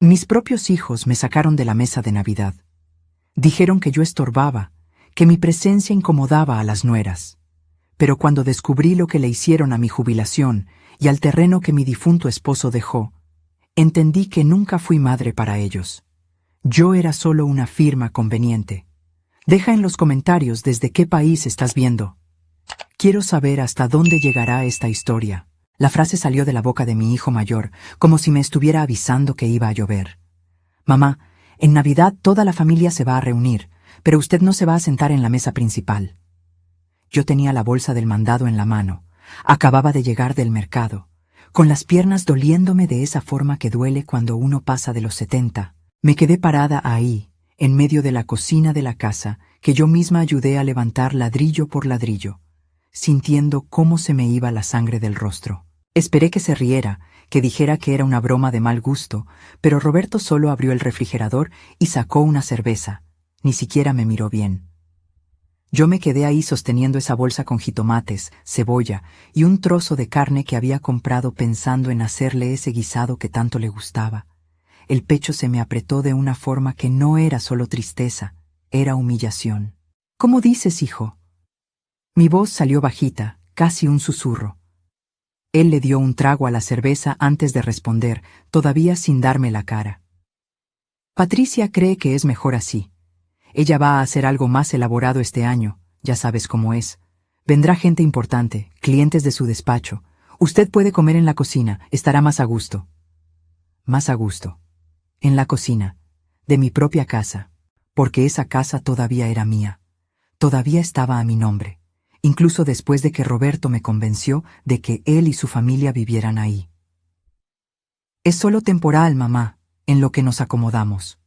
Mis propios hijos me sacaron de la mesa de Navidad. Dijeron que yo estorbaba, que mi presencia incomodaba a las nueras. Pero cuando descubrí lo que le hicieron a mi jubilación y al terreno que mi difunto esposo dejó, entendí que nunca fui madre para ellos. Yo era solo una firma conveniente. Deja en los comentarios desde qué país estás viendo. Quiero saber hasta dónde llegará esta historia. La frase salió de la boca de mi hijo mayor, como si me estuviera avisando que iba a llover. Mamá, en Navidad toda la familia se va a reunir, pero usted no se va a sentar en la mesa principal. Yo tenía la bolsa del mandado en la mano. Acababa de llegar del mercado, con las piernas doliéndome de esa forma que duele cuando uno pasa de los 70. Me quedé parada ahí, en medio de la cocina de la casa, que yo misma ayudé a levantar ladrillo por ladrillo, sintiendo cómo se me iba la sangre del rostro. Esperé que se riera, que dijera que era una broma de mal gusto, pero Roberto solo abrió el refrigerador y sacó una cerveza. Ni siquiera me miró bien. Yo me quedé ahí sosteniendo esa bolsa con jitomates, cebolla y un trozo de carne que había comprado pensando en hacerle ese guisado que tanto le gustaba. El pecho se me apretó de una forma que no era solo tristeza, era humillación. ¿Cómo dices, hijo? Mi voz salió bajita, casi un susurro. Él le dio un trago a la cerveza antes de responder, todavía sin darme la cara. Patricia cree que es mejor así. Ella va a hacer algo más elaborado este año, ya sabes cómo es. Vendrá gente importante, clientes de su despacho. Usted puede comer en la cocina, estará más a gusto. Más a gusto. En la cocina, de mi propia casa, porque esa casa todavía era mía. Todavía estaba a mi nombre, incluso después de que Roberto me convenció de que él y su familia vivieran ahí. Es solo temporal, mamá, en lo que nos acomodamos.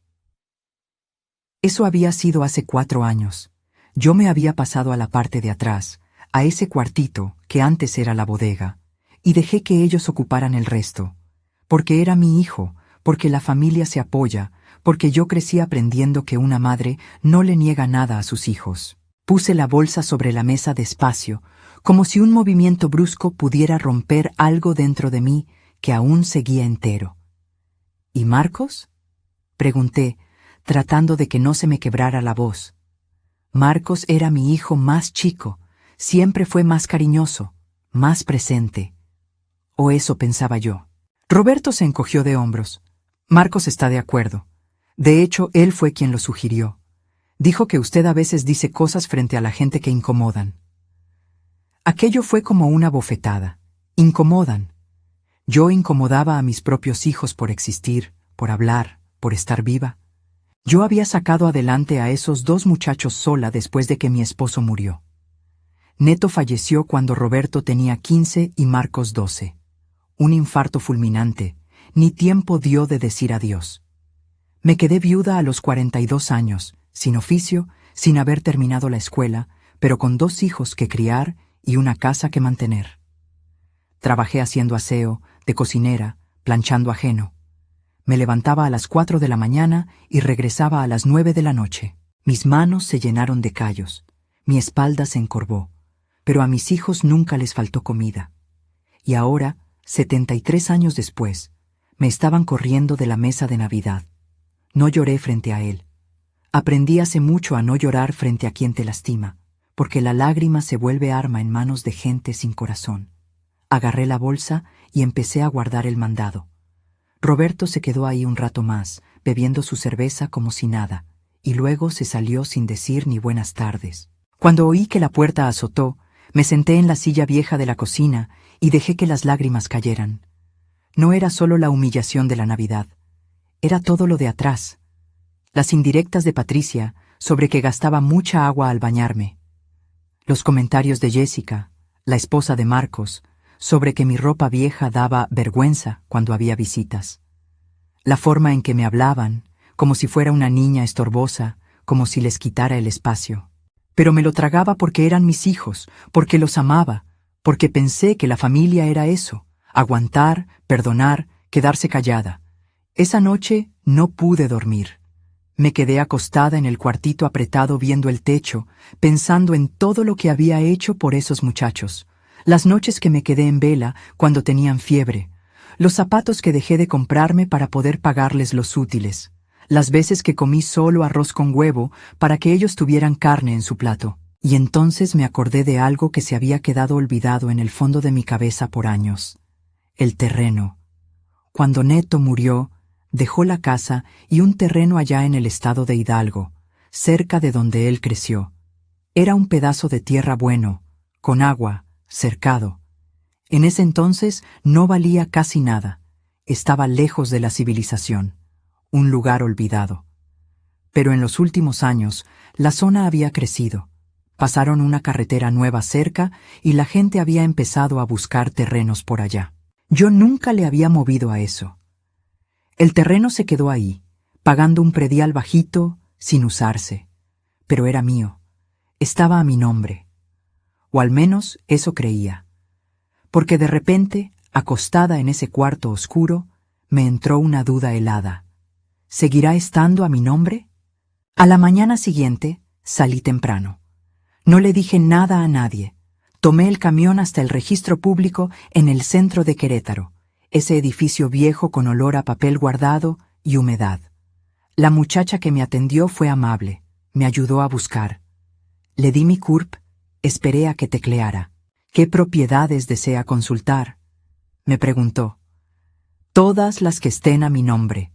Eso había sido hace 4 años. Yo me había pasado a la parte de atrás, a ese cuartito que antes era la bodega, y dejé que ellos ocuparan el resto, porque era mi hijo, porque la familia se apoya, porque yo crecí aprendiendo que una madre no le niega nada a sus hijos. Puse la bolsa sobre la mesa despacio, como si un movimiento brusco pudiera romper algo dentro de mí que aún seguía entero. ¿Y Marcos?, pregunté, tratando de que no se me quebrara la voz. Marcos era mi hijo más chico, siempre fue más cariñoso, más presente. O eso pensaba yo. Roberto se encogió de hombros. Marcos está de acuerdo. De hecho, él fue quien lo sugirió. Dijo que usted a veces dice cosas frente a la gente que incomodan. Aquello fue como una bofetada. Incomodan. Yo incomodaba a mis propios hijos por existir, por hablar, por estar viva. Yo había sacado adelante a esos 2 muchachos sola después de que mi esposo murió. Neto falleció cuando Roberto tenía 15 y Marcos 12. Un infarto fulminante, ni tiempo dio de decir adiós. Me quedé viuda a los 42 años, sin oficio, sin haber terminado la escuela, pero con 2 hijos que criar y una casa que mantener. Trabajé haciendo aseo, de cocinera, planchando ajeno. Me levantaba a las 4 de la mañana y regresaba a las 9 de la noche. Mis manos se llenaron de callos, mi espalda se encorvó, pero a mis hijos nunca les faltó comida. Y ahora, 73 años después, me estaban corriendo de la mesa de Navidad. No lloré frente a él. Aprendí hace mucho a no llorar frente a quien te lastima, porque la lágrima se vuelve arma en manos de gente sin corazón. Agarré la bolsa y empecé a guardar el mandado. Roberto se quedó ahí un rato más, bebiendo su cerveza como si nada, y luego se salió sin decir ni buenas tardes. Cuando oí que la puerta azotó, me senté en la silla vieja de la cocina y dejé que las lágrimas cayeran. No era solo la humillación de la Navidad, era todo lo de atrás. Las indirectas de Patricia sobre que gastaba mucha agua al bañarme. Los comentarios de Jessica, la esposa de Marcos, sobre que mi ropa vieja daba vergüenza cuando había visitas. La forma en que me hablaban, como si fuera una niña estorbosa, como si les quitara el espacio. Pero me lo tragaba porque eran mis hijos, porque los amaba, porque pensé que la familia era eso, aguantar, perdonar, quedarse callada. Esa noche no pude dormir. Me quedé acostada en el cuartito apretado viendo el techo, pensando en todo lo que había hecho por esos muchachos. Las noches que me quedé en vela cuando tenían fiebre, los zapatos que dejé de comprarme para poder pagarles los útiles, las veces que comí solo arroz con huevo para que ellos tuvieran carne en su plato. Y entonces me acordé de algo que se había quedado olvidado en el fondo de mi cabeza por años: el terreno. Cuando Neto murió, dejó la casa y un terreno allá en el estado de Hidalgo, cerca de donde él creció. Era un pedazo de tierra bueno, con agua, cercado. En ese entonces no valía casi nada, estaba lejos de la civilización, un lugar olvidado. Pero en los últimos años, la zona había crecido. Pasaron una carretera nueva cerca y la gente había empezado a buscar terrenos por allá. Yo nunca le había movido a eso. El terreno se quedó ahí, pagando un predial bajito, sin usarse. Pero era mío. Estaba a mi nombre. O al menos eso creía. Porque de repente, acostada en ese cuarto oscuro, me entró una duda helada. ¿Seguirá estando a mi nombre? A la mañana siguiente, salí temprano. No le dije nada a nadie. Tomé el camión hasta el registro público en el centro de Querétaro, ese edificio viejo con olor a papel guardado y humedad. La muchacha que me atendió fue amable, me ayudó a buscar. Le di mi CURP, esperé a que tecleara. ¿Qué propiedades desea consultar?, me preguntó. Todas las que estén a mi nombre.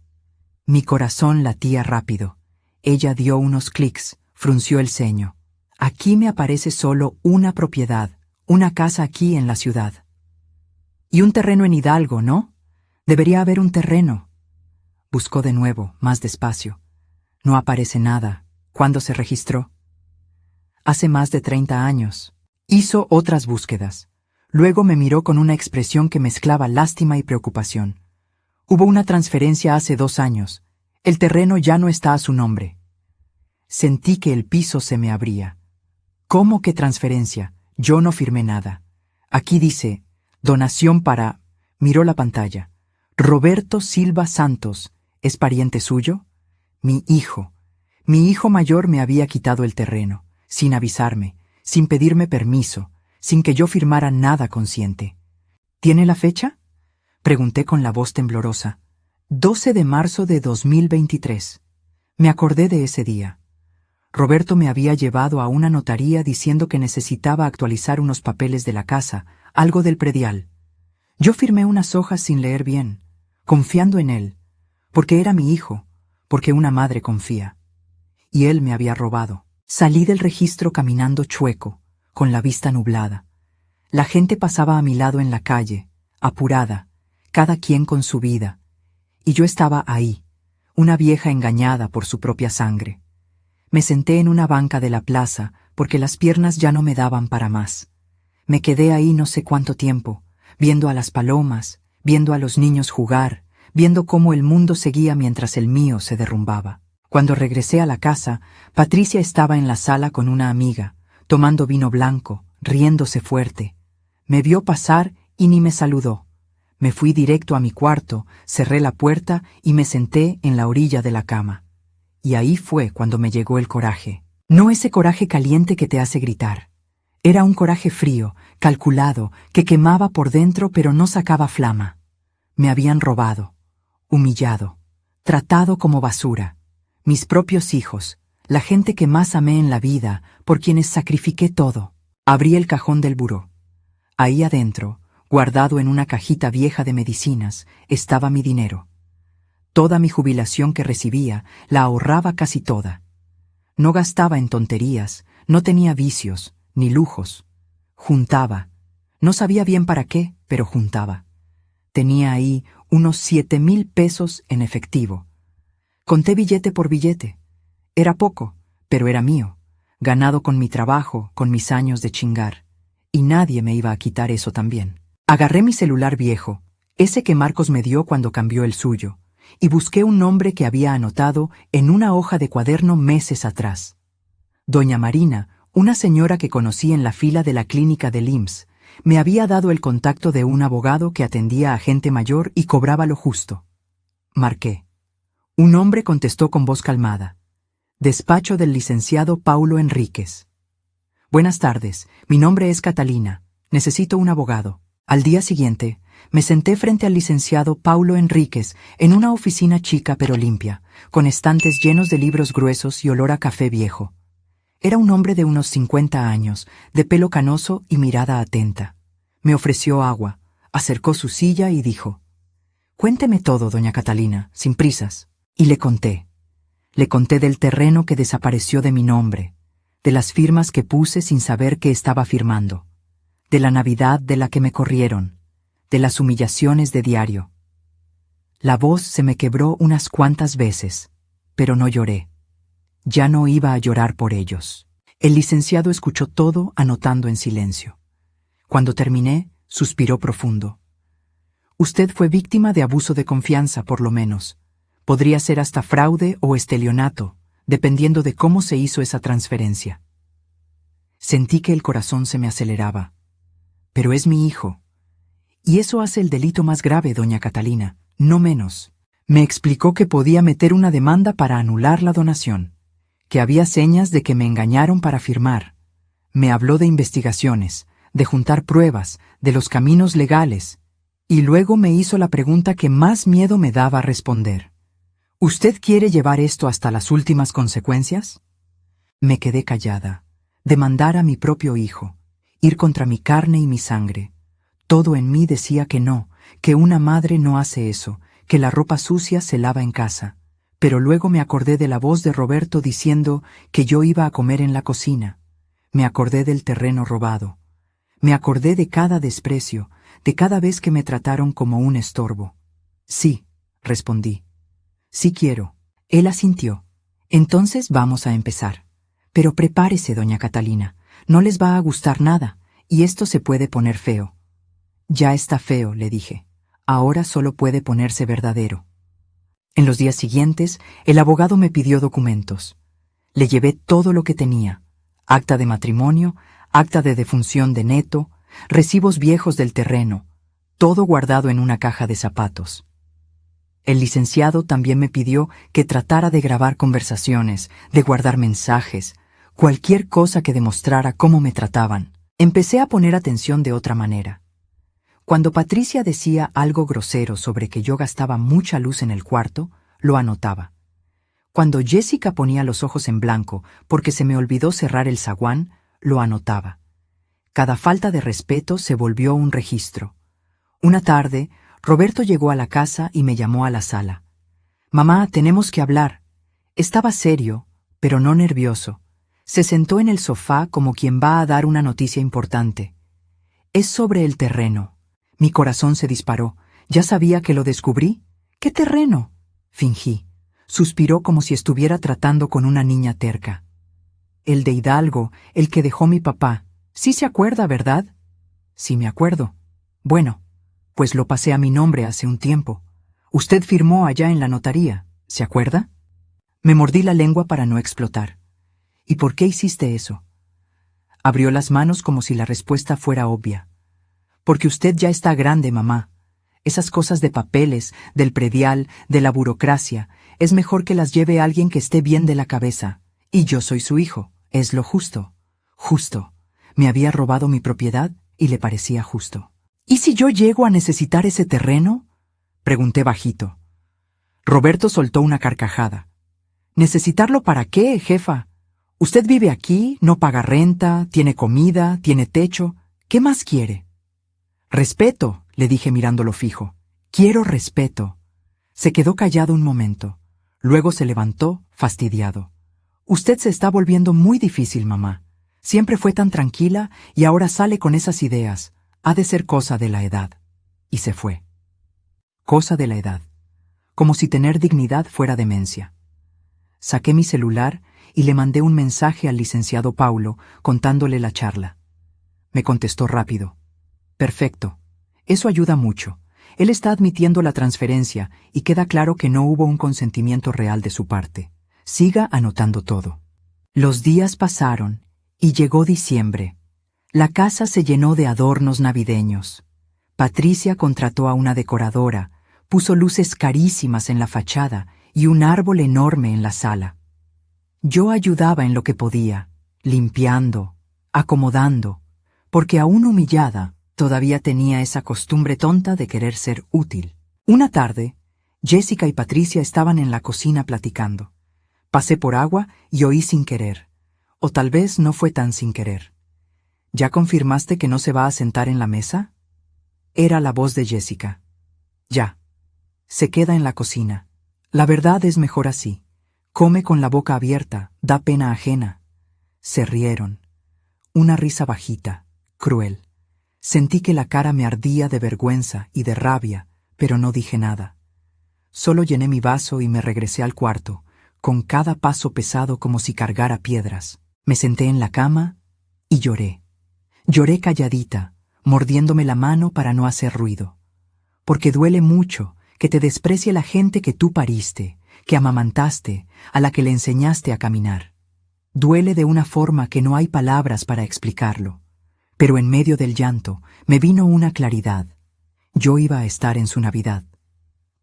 Mi corazón latía rápido. Ella dio unos clics, frunció el ceño. Aquí me aparece solo una propiedad, una casa aquí en la ciudad. Y un terreno en Hidalgo, ¿no? Debería haber un terreno. Buscó de nuevo, más despacio. No aparece nada. ¿Cuándo se registró? Hace más de 30 años. Hizo otras búsquedas. Luego me miró con una expresión que mezclaba lástima y preocupación. Hubo una transferencia hace 2 años. El terreno ya no está a su nombre. Sentí que el piso se me abría. ¿Cómo que transferencia? Yo no firmé nada. Aquí dice, donación para... Miró la pantalla. Roberto Silva Santos. ¿Es pariente suyo? Mi hijo. Mi hijo mayor me había quitado el terreno, sin avisarme, sin pedirme permiso, sin que yo firmara nada consciente. ¿Tiene la fecha?, pregunté con la voz temblorosa. 12 de marzo de 2023. Me acordé de ese día. Roberto me había llevado a una notaría diciendo que necesitaba actualizar unos papeles de la casa, algo del predial. Yo firmé unas hojas sin leer bien, confiando en él, porque era mi hijo, porque una madre confía. Y él me había robado. Salí del registro caminando chueco, con la vista nublada. La gente pasaba a mi lado en la calle, apurada, cada quien con su vida. Y yo estaba ahí, una vieja engañada por su propia sangre. Me senté en una banca de la plaza porque las piernas ya no me daban para más. Me quedé ahí no sé cuánto tiempo, viendo a las palomas, viendo a los niños jugar, viendo cómo el mundo seguía mientras el mío se derrumbaba. Cuando regresé a la casa, Patricia estaba en la sala con una amiga, tomando vino blanco, riéndose fuerte. Me vio pasar y ni me saludó. Me fui directo a mi cuarto, cerré la puerta y me senté en la orilla de la cama. Y ahí fue cuando me llegó el coraje. No ese coraje caliente que te hace gritar. Era un coraje frío, calculado, que quemaba por dentro pero no sacaba flama. Me habían robado, humillado, tratado como basura. Mis propios hijos, la gente que más amé en la vida, por quienes sacrifiqué todo. Abrí el cajón del buró. Ahí adentro, guardado en una cajita vieja de medicinas, estaba mi dinero. Toda mi jubilación que recibía la ahorraba casi toda. No gastaba en tonterías, no tenía vicios, ni lujos. Juntaba. No sabía bien para qué, pero juntaba. Tenía ahí unos 7,000 pesos en efectivo. Conté billete por billete. Era poco, pero era mío, ganado con mi trabajo, con mis años de chingar. Y nadie me iba a quitar eso también. Agarré mi celular viejo, ese que Marcos me dio cuando cambió el suyo, y busqué un nombre que había anotado en una hoja de cuaderno meses atrás. Doña Marina, una señora que conocí en la fila de la clínica del IMSS, me había dado el contacto de un abogado que atendía a gente mayor y cobraba lo justo. Marqué. Un hombre contestó con voz calmada. Despacho del licenciado Paulo Enríquez. Buenas tardes, mi nombre es Catalina. Necesito un abogado. Al día siguiente, me senté frente al licenciado Paulo Enríquez en una oficina chica pero limpia, con estantes llenos de libros gruesos y olor a café viejo. Era un hombre de unos 50 años, de pelo canoso y mirada atenta. Me ofreció agua, acercó su silla y dijo: «Cuénteme todo, doña Catalina, sin prisas». Y le conté. Le conté del terreno que desapareció de mi nombre, de las firmas que puse sin saber qué estaba firmando, de la Navidad de la que me corrieron, de las humillaciones de diario. La voz se me quebró unas cuantas veces, pero no lloré. Ya no iba a llorar por ellos. El licenciado escuchó todo anotando en silencio. Cuando terminé, suspiró profundo. «Usted fue víctima de abuso de confianza, por lo menos. Podría ser hasta fraude o estelionato, dependiendo de cómo se hizo esa transferencia». Sentí que el corazón se me aceleraba. Pero es mi hijo. Y eso hace el delito más grave, doña Catalina, no menos. Me explicó que podía meter una demanda para anular la donación, que había señas de que me engañaron para firmar. Me habló de investigaciones, de juntar pruebas, de los caminos legales, y luego me hizo la pregunta que más miedo me daba responder. «¿Usted quiere llevar esto hasta las últimas consecuencias?» Me quedé callada. Demandar a mi propio hijo, ir contra mi carne y mi sangre. Todo en mí decía que no, que una madre no hace eso, que la ropa sucia se lava en casa. Pero luego me acordé de la voz de Roberto diciendo que yo iba a comer en la cocina. Me acordé del terreno robado. Me acordé de cada desprecio, de cada vez que me trataron como un estorbo. «Sí», respondí. «Sí quiero». Él asintió. «Entonces vamos a empezar. Pero prepárese, doña Catalina. No les va a gustar nada, y esto se puede poner feo». «Ya está feo», le dije. «Ahora solo puede ponerse verdadero». En los días siguientes, el abogado me pidió documentos. Le llevé todo lo que tenía: acta de matrimonio, acta de defunción de Neto, recibos viejos del terreno, todo guardado en una caja de zapatos. El licenciado también me pidió que tratara de grabar conversaciones, de guardar mensajes, cualquier cosa que demostrara cómo me trataban. Empecé a poner atención de otra manera. Cuando Patricia decía algo grosero sobre que yo gastaba mucha luz en el cuarto, lo anotaba. Cuando Jessica ponía los ojos en blanco porque se me olvidó cerrar el zaguán, lo anotaba. Cada falta de respeto se volvió un registro. Una tarde, Roberto llegó a la casa y me llamó a la sala. «Mamá, tenemos que hablar». Estaba serio, pero no nervioso. Se sentó en el sofá como quien va a dar una noticia importante. «Es sobre el terreno». Mi corazón se disparó. ¿Ya sabía que lo descubrí? «¿Qué terreno?», fingí. Suspiró como si estuviera tratando con una niña terca. «El de Hidalgo, el que dejó mi papá. Sí se acuerda, ¿verdad?» «Sí me acuerdo». «Bueno, pues lo pasé a mi nombre hace un tiempo. Usted firmó allá en la notaría, ¿se acuerda?» Me mordí la lengua para no explotar. «¿Y por qué hiciste eso?» Abrió las manos como si la respuesta fuera obvia. «Porque usted ya está grande, mamá. Esas cosas de papeles, del predial, de la burocracia, es mejor que las lleve alguien que esté bien de la cabeza. Y yo soy su hijo. Es lo justo». Justo. Me había robado mi propiedad y le parecía justo. «¿Y si yo llego a necesitar ese terreno?», pregunté bajito. Roberto soltó una carcajada. «¿Necesitarlo para qué, jefa? Usted vive aquí, no paga renta, tiene comida, tiene techo. ¿Qué más quiere?» «Respeto», le dije mirándolo fijo. «Quiero respeto». Se quedó callado un momento. Luego se levantó, fastidiado. «Usted se está volviendo muy difícil, mamá. Siempre fue tan tranquila y ahora sale con esas ideas. Ha de ser cosa de la edad». Y se fue. Cosa de la edad. Como si tener dignidad fuera demencia. Saqué mi celular y le mandé un mensaje al licenciado Paulo contándole la charla. Me contestó rápido. «Perfecto. Eso ayuda mucho. Él está admitiendo la transferencia y queda claro que no hubo un consentimiento real de su parte. Siga anotando todo». Los días pasaron y llegó diciembre. La casa se llenó de adornos navideños. Patricia contrató a una decoradora, puso luces carísimas en la fachada y un árbol enorme en la sala. Yo ayudaba en lo que podía, limpiando, acomodando, porque aún humillada, Todavía tenía esa costumbre tonta de querer ser útil. Una tarde, Jessica y Patricia estaban en la cocina platicando. Pasé por agua y oí sin querer. O tal vez no fue tan sin querer. ¿Ya confirmaste que no se va a sentar en la mesa? Era la voz de Jessica. Ya. Se queda en la cocina. La verdad es mejor así. Come con la boca abierta, da pena ajena. Se rieron. Una risa bajita, cruel. Sentí que la cara me ardía de vergüenza y de rabia, pero no dije nada. Solo llené mi vaso y me regresé al cuarto, con cada paso pesado como si cargara piedras. Me senté en la cama y lloré. Lloré calladita, mordiéndome la mano para no hacer ruido. Porque duele mucho que te desprecie la gente que tú pariste, que amamantaste, a la que le enseñaste a caminar. Duele de una forma que no hay palabras para explicarlo. Pero en medio del llanto me vino una claridad. Yo iba a estar en su Navidad.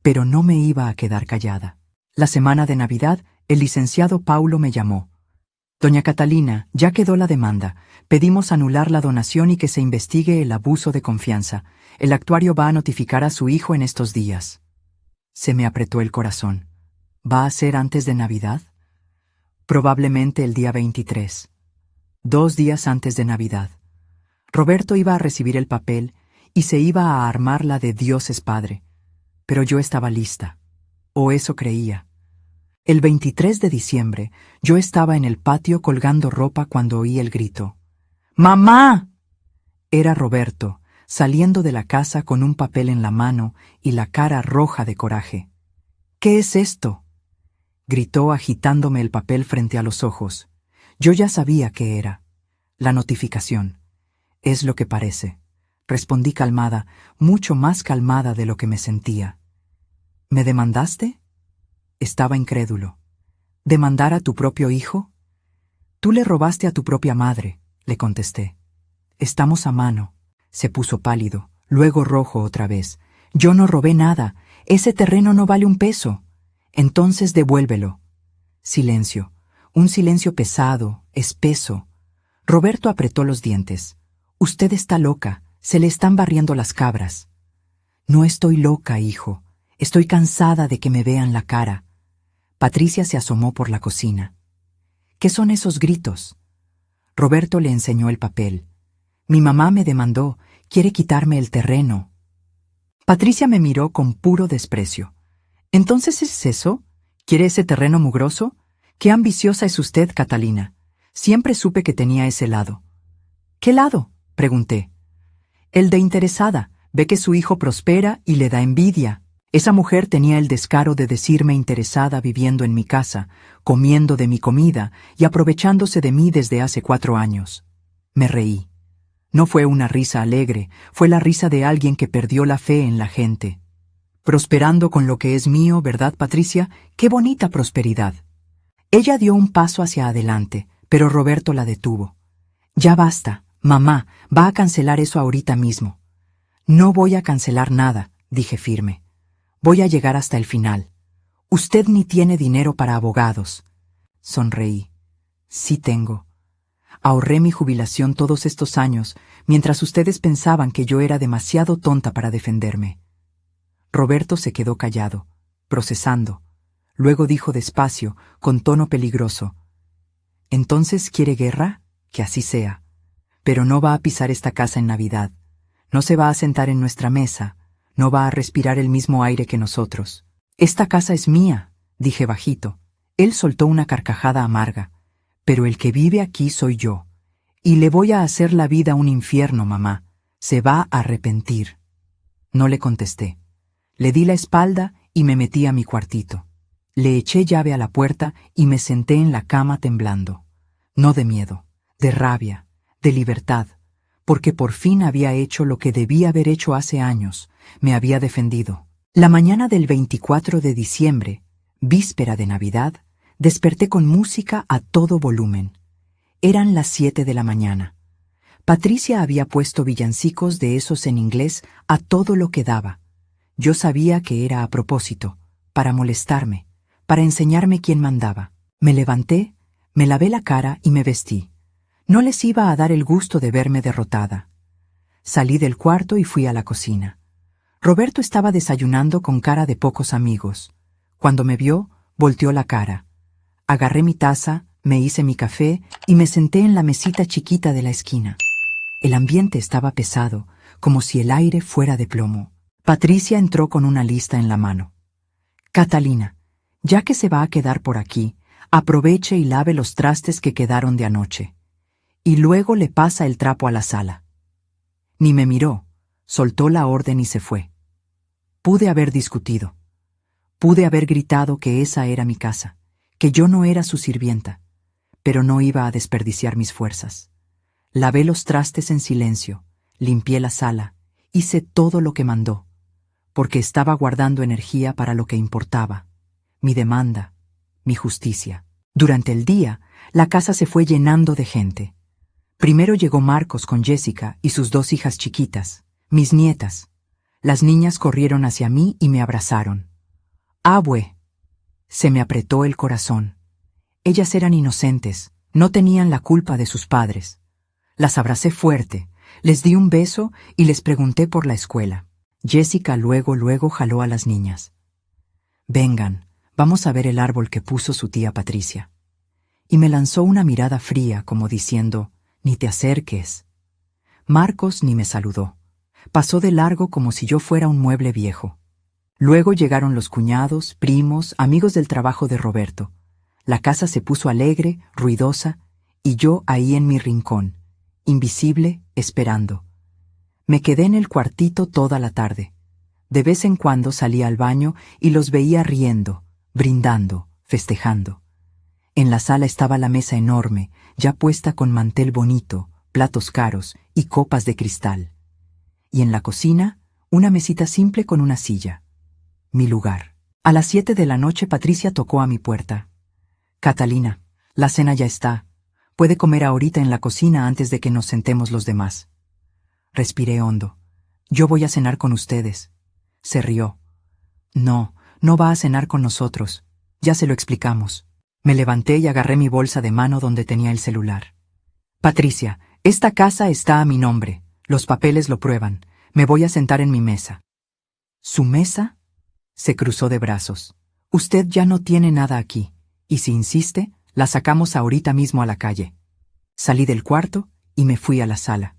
Pero no me iba a quedar callada. La semana de Navidad, el licenciado Paulo me llamó. Doña Catalina, ya quedó la demanda. Pedimos anular la donación y que se investigue el abuso de confianza. El actuario va a notificar a su hijo en estos días. Se me apretó el corazón. ¿Va a ser antes de Navidad? Probablemente el día 23. 2 días antes de Navidad. Roberto iba a recibir el papel y se iba a armar la de Dios es Padre. Pero yo estaba lista. O eso creía. El 23 de diciembre, yo estaba en el patio colgando ropa cuando oí el grito. ¡Mamá! Era Roberto, saliendo de la casa con un papel en la mano y la cara roja de coraje. ¿Qué es esto?, gritó agitándome el papel frente a los ojos. Yo ya sabía qué era. La notificación. Es lo que parece, respondí calmada, mucho más calmada de lo que me sentía. ¿Me demandaste? Estaba incrédulo. ¿Demandar a tu propio hijo? Tú le robaste a tu propia madre, le contesté. Estamos a mano. Se puso pálido, luego rojo otra vez. Yo no robé nada. Ese terreno no vale un peso. Entonces devuélvelo. Silencio. Un silencio pesado, espeso. Roberto apretó los dientes. Usted está loca. Se le están barriendo las cabras. No estoy loca, hijo. Estoy cansada de que me vean la cara. Patricia se asomó por la cocina. ¿Qué son esos gritos? Roberto le enseñó el papel. Mi mamá me demandó. Quiere quitarme el terreno. Patricia me miró con puro desprecio. ¿Entonces es eso? ¿Quiere ese terreno mugroso? Qué ambiciosa es usted, Catalina. Siempre supe que tenía ese lado. ¿Qué lado?, pregunté. El de interesada. Ve que su hijo prospera y le da envidia. Esa mujer tenía el descaro de decirme interesada viviendo en mi casa, comiendo de mi comida y aprovechándose de mí desde hace 4 años. Me reí. No fue una risa alegre, fue la risa de alguien que perdió la fe en la gente. Prosperando con lo que es mío, ¿verdad, Patricia? ¡Qué bonita prosperidad! Ella dio un paso hacia adelante, pero Roberto la detuvo. Ya basta, mamá, va a cancelar eso ahorita mismo. No voy a cancelar nada, dije firme. Voy a llegar hasta el final. Usted ni tiene dinero para abogados. Sonreí. Sí tengo. Ahorré mi jubilación todos estos años, mientras ustedes pensaban que yo era demasiado tonta para defenderme. Roberto se quedó callado, procesando. Luego dijo despacio, con tono peligroso. ¿Entonces quiere guerra? Que así sea. Pero no va a pisar esta casa en Navidad. No se va a sentar en nuestra mesa. No va a respirar el mismo aire que nosotros. Esta casa es mía, dije bajito. Él soltó una carcajada amarga. Pero el que vive aquí soy yo. Y le voy a hacer la vida un infierno, mamá. Se va a arrepentir. No le contesté. Le di la espalda y me metí a mi cuartito. Le eché llave a la puerta y me senté en la cama temblando. No de miedo, de rabia, de libertad, porque por fin había hecho lo que debía haber hecho hace años. Me había defendido. La mañana del 24 de diciembre, víspera de Navidad, desperté con música a todo volumen. Eran las 7 de la mañana. Patricia había puesto villancicos de esos en inglés a todo lo que daba. Yo sabía que era a propósito, para molestarme, para enseñarme quién mandaba. Me levanté, me lavé la cara y me vestí. No les iba a dar el gusto de verme derrotada. Salí del cuarto y fui a la cocina. Roberto estaba desayunando con cara de pocos amigos. Cuando me vio, volteó la cara. Agarré mi taza, me hice mi café y me senté en la mesita chiquita de la esquina. El ambiente estaba pesado, como si el aire fuera de plomo. Patricia entró con una lista en la mano. Catalina, ya que se va a quedar por aquí, aproveche y lave los trastes que quedaron de anoche. Y luego le pasa el trapo a la sala. Ni me miró, soltó la orden y se fue. Pude haber discutido. Pude haber gritado que esa era mi casa, que yo no era su sirvienta, pero no iba a desperdiciar mis fuerzas. Lavé los trastes en silencio, limpié la sala, hice todo lo que mandó, porque estaba guardando energía para lo que importaba, mi demanda, mi justicia. Durante el día, la casa se fue llenando de gente. Primero llegó Marcos con Jessica y sus 2 hijas chiquitas, mis nietas. Las niñas corrieron hacia mí y me abrazaron. ¡Abue! Se me apretó el corazón. Ellas eran inocentes, no tenían la culpa de sus padres. Las abracé fuerte, les di un beso y les pregunté por la escuela. Jessica luego jaló a las niñas. Vengan, vamos a ver el árbol que puso su tía Patricia. Y me lanzó una mirada fría como diciendo, ni te acerques. Marcos ni me saludó. Pasó de largo como si yo fuera un mueble viejo. Luego llegaron los cuñados, primos, amigos del trabajo de Roberto. La casa se puso alegre, ruidosa, y yo ahí en mi rincón, invisible, esperando. Me quedé en el cuartito toda la tarde. De vez en cuando salía al baño y los veía riendo, brindando, festejando. En la sala estaba la mesa enorme, ya puesta con mantel bonito, platos caros y copas de cristal. Y en la cocina, una mesita simple con una silla. Mi lugar. A las 7 de la noche Patricia tocó a mi puerta. Catalina, la cena ya está. Puede comer ahorita en la cocina antes de que nos sentemos los demás. Respiré hondo. Yo voy a cenar con ustedes. Se rió. No, no va a cenar con nosotros. Ya se lo explicamos. Me levanté y agarré mi bolsa de mano donde tenía el celular. Patricia, esta casa está a mi nombre. Los papeles lo prueban. Me voy a sentar en mi mesa. ¿Su mesa? Se cruzó de brazos. Usted ya no tiene nada aquí, y si insiste, la sacamos ahorita mismo a la calle. Salí del cuarto y me fui a la sala.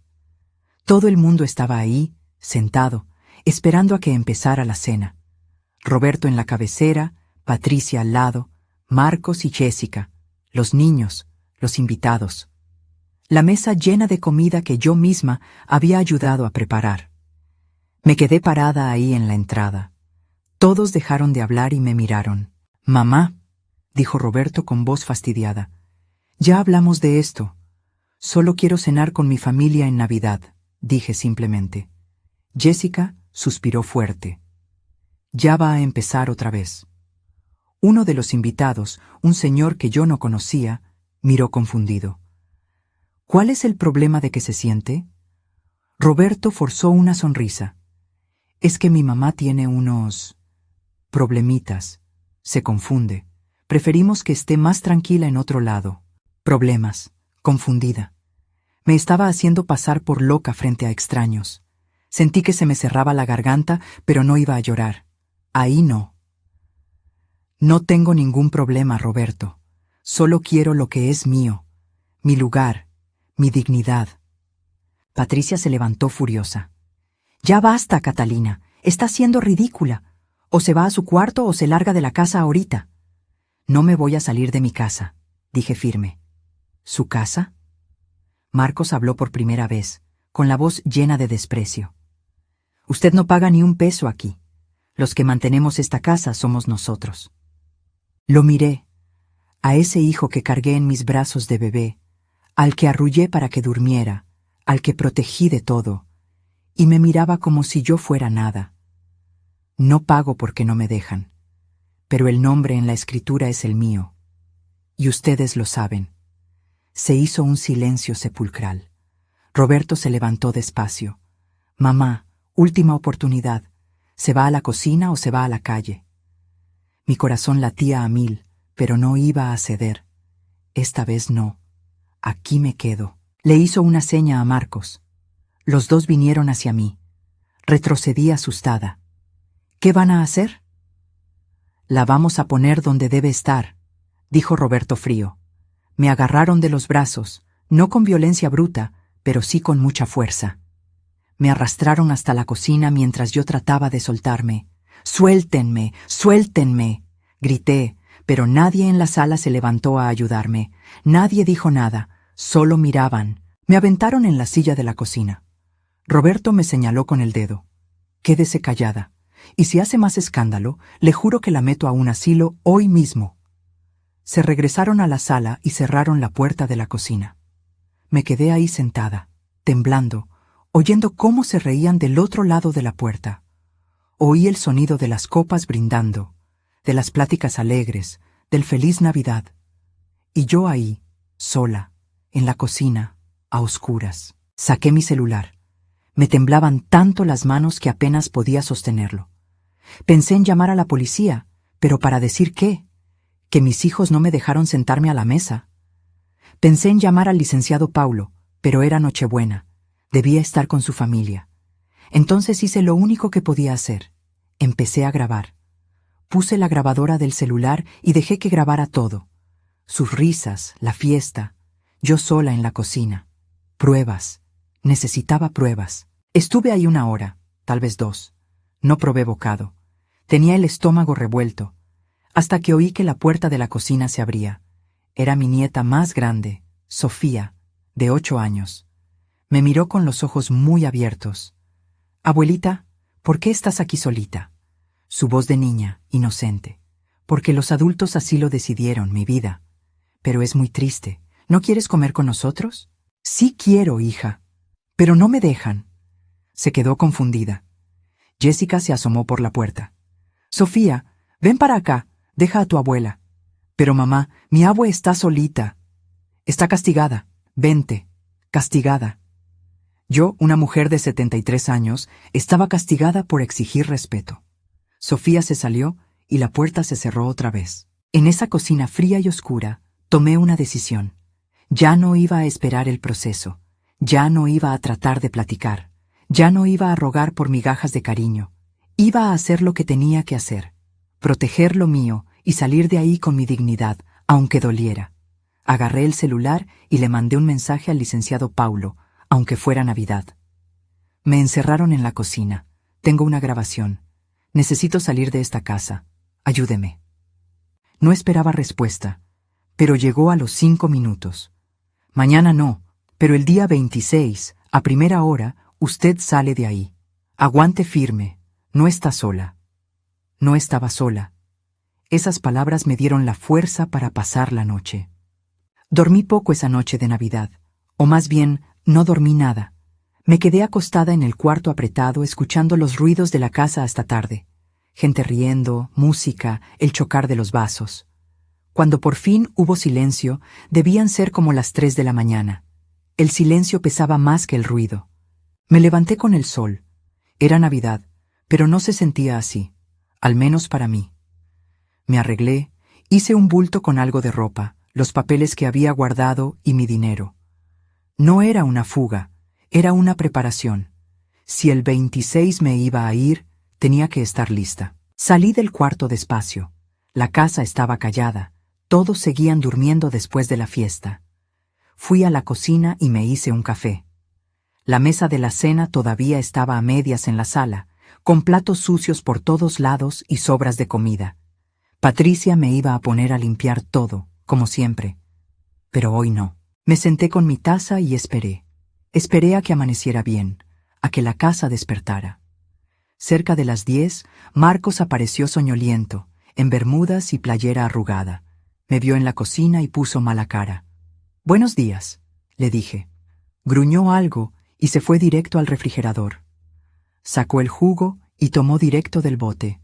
Todo el mundo estaba ahí, sentado, esperando a que empezara la cena. Roberto en la cabecera, Patricia al lado, Marcos y Jessica, los niños, los invitados. La mesa llena de comida que yo misma había ayudado a preparar. Me quedé parada ahí en la entrada. Todos dejaron de hablar y me miraron. «Mamá», dijo Roberto con voz fastidiada, «ya hablamos de esto. Solo quiero cenar con mi familia en Navidad», dije simplemente. Jessica suspiró fuerte. «Ya va a empezar otra vez». Uno de los invitados, un señor que yo no conocía, miró confundido. «¿Cuál es el problema de que se siente?» Roberto forzó una sonrisa. «Es que mi mamá tiene unos problemitas. Se confunde. Preferimos que esté más tranquila en otro lado. Problemas. Confundida. Me estaba haciendo pasar por loca frente a extraños. Sentí que se me cerraba la garganta, pero no iba a llorar. Ahí no. No tengo ningún problema, Roberto. Solo quiero lo que es mío. Mi lugar. Mi dignidad». Patricia se levantó furiosa. «Ya basta, Catalina. Está siendo ridícula. O se va a su cuarto o se larga de la casa ahorita». «No me voy a salir de mi casa», dije firme. «¿Su casa?» Marcos habló por primera vez, con la voz llena de desprecio. «Usted no paga ni un peso aquí. Los que mantenemos esta casa somos nosotros». Lo miré, a ese hijo que cargué en mis brazos de bebé, al que arrullé para que durmiera, al que protegí de todo, y me miraba como si yo fuera nada. No pago porque no me dejan, pero el nombre en la escritura es el mío, y ustedes lo saben. Se hizo un silencio sepulcral. Roberto se levantó despacio. «Mamá, última oportunidad. ¿Se va a la cocina o se va a la calle?» Mi corazón latía a 1000, pero no iba a ceder. Esta vez no. Aquí me quedo. Le hizo una seña a Marcos. Los dos vinieron hacia mí. Retrocedí asustada. ¿Qué van a hacer? La vamos a poner donde debe estar, dijo Roberto frío. Me agarraron de los brazos, no con violencia bruta, pero sí con mucha fuerza. Me arrastraron hasta la cocina mientras yo trataba de soltarme. ¡Suéltenme! ¡Suéltenme!, grité, pero nadie en la sala se levantó a ayudarme. Nadie dijo nada, solo miraban. Me aventaron en la silla de la cocina. Roberto me señaló con el dedo. Quédese callada, y si hace más escándalo, le juro que la meto a un asilo hoy mismo. Se regresaron a la sala y cerraron la puerta de la cocina. Me quedé ahí sentada, temblando, oyendo cómo se reían del otro lado de la puerta. Oí el sonido de las copas brindando, de las pláticas alegres, del feliz Navidad. Y yo ahí, sola, en la cocina, a oscuras. Saqué mi celular. Me temblaban tanto las manos que apenas podía sostenerlo. Pensé en llamar a la policía, pero ¿para decir qué? Que mis hijos no me dejaron sentarme a la mesa. Pensé en llamar al licenciado Paulo, pero era Nochebuena. Debía estar con su familia. Entonces hice lo único que podía hacer. Empecé a grabar. Puse la grabadora del celular y dejé que grabara todo. Sus risas, la fiesta, yo sola en la cocina. Pruebas. Necesitaba pruebas. Estuve ahí 1 hora, tal vez 2. No probé bocado. Tenía el estómago revuelto, hasta que oí que la puerta de la cocina se abría. Era mi nieta más grande, Sofía, de 8 años. Me miró con los ojos muy abiertos. «Abuelita, ¿por qué estás aquí solita?» Su voz de niña, inocente. «Porque los adultos así lo decidieron, mi vida. Pero es muy triste. ¿No quieres comer con nosotros?» «Sí quiero, hija. Pero no me dejan». Se quedó confundida. Jessica se asomó por la puerta. «Sofía, ven para acá, deja a tu abuela». «Pero mamá, mi abue está solita». «Está castigada. Vente. Castigada». Yo, una mujer de 73 años, estaba castigada por exigir respeto. Sofía se salió y la puerta se cerró otra vez. En esa cocina fría y oscura, tomé una decisión. Ya no iba a esperar el proceso. Ya no iba a tratar de platicar. Ya no iba a rogar por migajas de cariño. Iba a hacer lo que tenía que hacer. Proteger lo mío y salir de ahí con mi dignidad, aunque doliera. Agarré el celular y le mandé un mensaje al licenciado Paulo, aunque fuera Navidad. Me encerraron en la cocina. Tengo una grabación. Necesito salir de esta casa. Ayúdeme. No esperaba respuesta, pero llegó a los 5 minutos. Mañana no, pero el día 26, a primera hora, usted sale de ahí. Aguante firme. No está sola. No estaba sola. Esas palabras me dieron la fuerza para pasar la noche. Dormí poco esa noche de Navidad, o más bien, no dormí nada. Me quedé acostada en el cuarto apretado escuchando los ruidos de la casa hasta tarde. Gente riendo, música, el chocar de los vasos. Cuando por fin hubo silencio, debían ser como las 3 de la mañana. El silencio pesaba más que el ruido. Me levanté con el sol. Era Navidad, pero no se sentía así, al menos para mí. Me arreglé, hice un bulto con algo de ropa, los papeles que había guardado y mi dinero. No era una fuga, era una preparación. Si el 26 me iba a ir, tenía que estar lista. Salí del cuarto despacio. La casa estaba callada. Todos seguían durmiendo después de la fiesta. Fui a la cocina y me hice un café. La mesa de la cena todavía estaba a medias en la sala, con platos sucios por todos lados y sobras de comida. Patricia me iba a poner a limpiar todo, como siempre. Pero hoy no. Me senté con mi taza y esperé. Esperé a que amaneciera bien, a que la casa despertara. Cerca de las 10, Marcos apareció soñoliento, en bermudas y playera arrugada. Me vio en la cocina y puso mala cara. «Buenos días», le dije. Gruñó algo y se fue directo al refrigerador. Sacó el jugo y tomó directo del bote.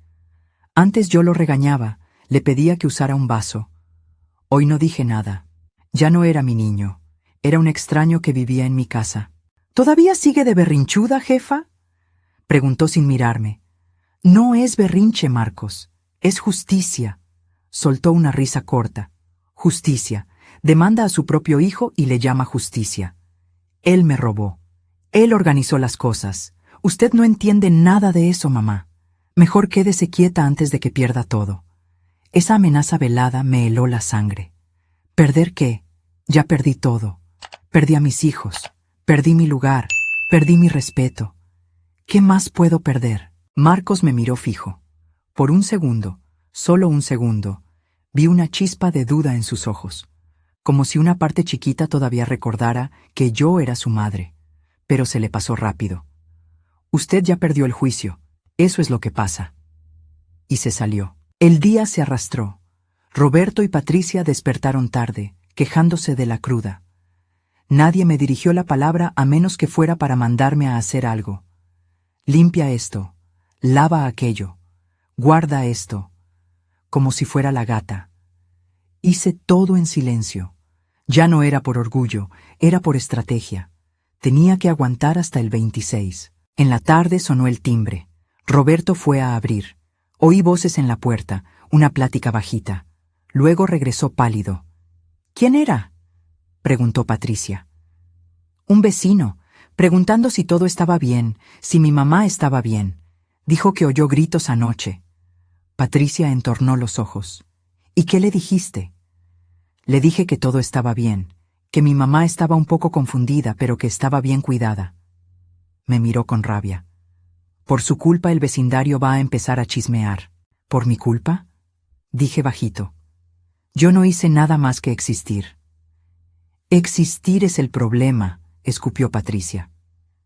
Antes yo lo regañaba, le pedía que usara un vaso. Hoy no dije nada. Ya no era mi niño. Era un extraño que vivía en mi casa. «¿Todavía sigue de berrinchuda, jefa?», preguntó sin mirarme. «No es berrinche, Marcos. Es justicia». Soltó una risa corta. «Justicia. Demanda a su propio hijo y le llama justicia. Él me robó. Él organizó las cosas. Usted no entiende nada de eso, mamá. Mejor quédese quieta antes de que pierda todo. Esa amenaza velada me heló la sangre. ¿Perder qué? Ya perdí todo. Perdí a mis hijos. Perdí mi lugar. Perdí mi respeto. ¿Qué más puedo perder? Marcos me miró fijo. Por un segundo, solo un segundo, vi una chispa de duda en sus ojos, como si una parte chiquita todavía recordara que yo era su madre. Pero se le pasó rápido. Usted ya perdió el juicio. Eso es lo que pasa. Y se salió. El día se arrastró. Roberto y Patricia despertaron tarde, quejándose de la cruda. Nadie me dirigió la palabra a menos que fuera para mandarme a hacer algo. Limpia esto, lava aquello, guarda esto, como si fuera la gata. Hice todo en silencio. Ya no era por orgullo, era por estrategia. Tenía que aguantar hasta el 26. En la tarde sonó el timbre. Roberto fue a abrir. Oí voces en la puerta, una plática bajita. Luego regresó pálido. ¿Quién era?, preguntó Patricia. Un vecino, preguntando si todo estaba bien, si mi mamá estaba bien. Dijo que oyó gritos anoche. Patricia entornó los ojos. ¿Y qué le dijiste? Le dije que todo estaba bien, que mi mamá estaba un poco confundida, pero que estaba bien cuidada. Me miró con rabia. Por su culpa el vecindario va a empezar a chismear. ¿Por mi culpa?, dije bajito. Yo no hice nada más que existir. Existir es el problema, escupió Patricia.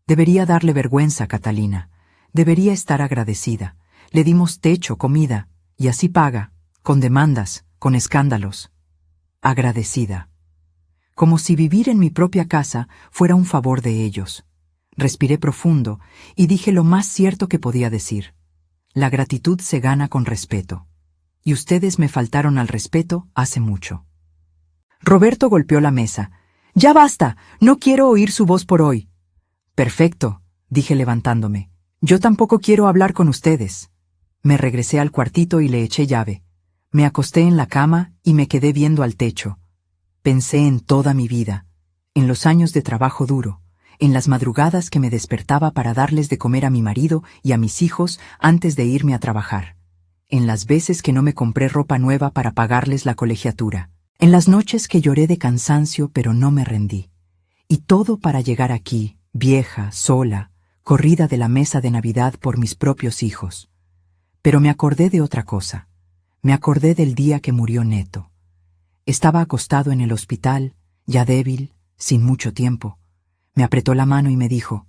Debería darle vergüenza, Catalina. Debería estar agradecida. Le dimos techo, comida, y así paga, con demandas, con escándalos. Agradecida. Como si vivir en mi propia casa fuera un favor de ellos. Respiré profundo y dije lo más cierto que podía decir. La gratitud se gana con respeto. Y ustedes me faltaron al respeto hace mucho. Roberto golpeó la mesa. «¡Ya basta! No quiero oír su voz por hoy». «Perfecto», dije levantándome. «Yo tampoco quiero hablar con ustedes». Me regresé al cuartito y le eché llave. Me acosté en la cama y me quedé viendo al techo. Pensé en toda mi vida, en los años de trabajo duro, en las madrugadas que me despertaba para darles de comer a mi marido y a mis hijos antes de irme a trabajar, en las veces que no me compré ropa nueva para pagarles la colegiatura, en las noches que lloré de cansancio pero no me rendí. Y todo para llegar aquí, vieja, sola, corrida de la mesa de Navidad por mis propios hijos. Pero me acordé de otra cosa. Me acordé del día que murió Neto. Estaba acostado en el hospital, ya débil, sin mucho tiempo. Me apretó la mano y me dijo: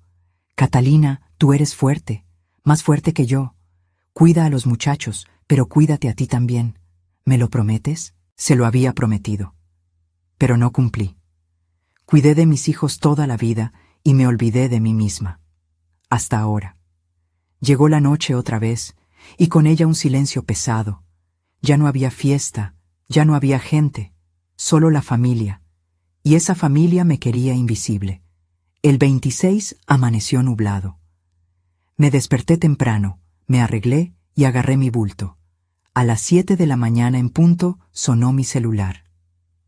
«Catalina, tú eres fuerte, más fuerte que yo. Cuida a los muchachos, pero cuídate a ti también. ¿Me lo prometes?». Se lo había prometido. Pero no cumplí. Cuidé de mis hijos toda la vida y me olvidé de mí misma. Hasta ahora. Llegó la noche otra vez, y con ella un silencio pesado. Ya no había fiesta, ya no había gente, solo la familia. Y esa familia me quería invisible. El 26 amaneció nublado. Me desperté temprano, me arreglé y agarré mi bulto. A las 7 de la mañana en punto sonó mi celular.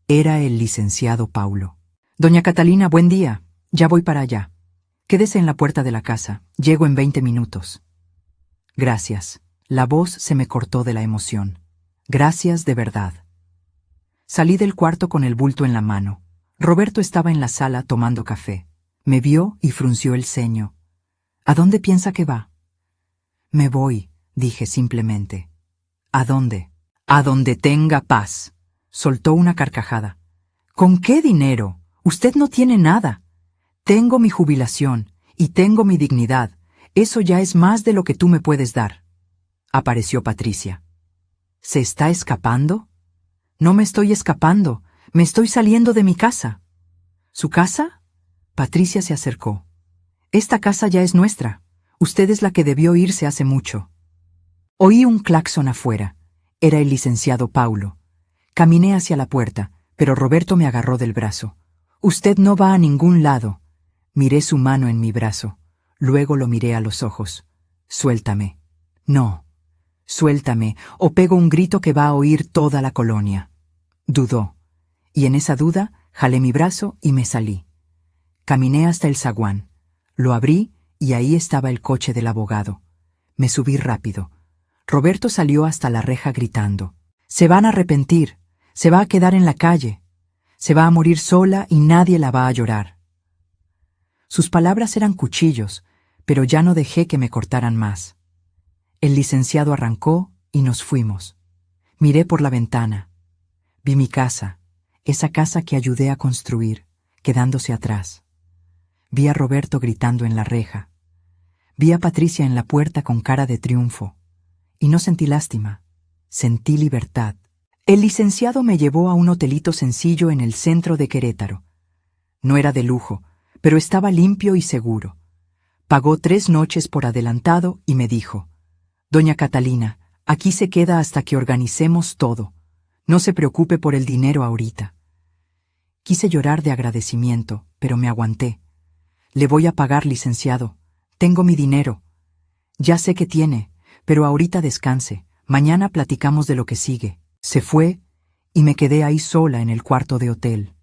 Era el licenciado Paulo. «Doña Catalina, buen día. Ya voy para allá. Quédese en la puerta de la casa. Llego en 20 minutos». «Gracias». La voz se me cortó de la emoción. «Gracias de verdad». Salí del cuarto con el bulto en la mano. Roberto estaba en la sala tomando café. Me vio y frunció el ceño. «¿A dónde piensa que va?». «Me voy», dije simplemente. «¿A dónde?». «A donde tenga paz». Soltó una carcajada. «¿Con qué dinero? Usted no tiene nada». «Tengo mi jubilación y tengo mi dignidad. Eso ya es más de lo que tú me puedes dar». Apareció Patricia. «¿Se está escapando?». «No me estoy escapando. Me estoy saliendo de mi casa». «¿Su casa?». Patricia se acercó. «Esta casa ya es nuestra. Usted es la que debió irse hace mucho». Oí un claxon afuera. Era el licenciado Paulo. Caminé hacia la puerta, pero Roberto me agarró del brazo. «Usted no va a ningún lado». Miré su mano en mi brazo. Luego lo miré a los ojos. «Suéltame». «No». «Suéltame, o pego un grito que va a oír toda la colonia». Dudó. Y en esa duda, jalé mi brazo y me salí. Caminé hasta el zaguán. Lo abrí y ahí estaba el coche del abogado. Me subí rápido. Roberto salió hasta la reja gritando: «Se van a arrepentir, se va a quedar en la calle, se va a morir sola y nadie la va a llorar». Sus palabras eran cuchillos, pero ya no dejé que me cortaran más. El licenciado arrancó y nos fuimos. Miré por la ventana. Vi mi casa, esa casa que ayudé a construir, quedándose atrás. Vi a Roberto gritando en la reja. Vi a Patricia en la puerta con cara de triunfo. Y no sentí lástima, sentí libertad. El licenciado me llevó a un hotelito sencillo en el centro de Querétaro. No era de lujo, pero estaba limpio y seguro. Pagó 3 noches por adelantado y me dijo: «Doña Catalina, aquí se queda hasta que organicemos todo. No se preocupe por el dinero ahorita». Quise llorar de agradecimiento, pero me aguanté. «Le voy a pagar, licenciado. Tengo mi dinero. Ya sé que tiene, pero ahorita descanse. Mañana platicamos de lo que sigue». Se fue y me quedé ahí sola en el cuarto de hotel.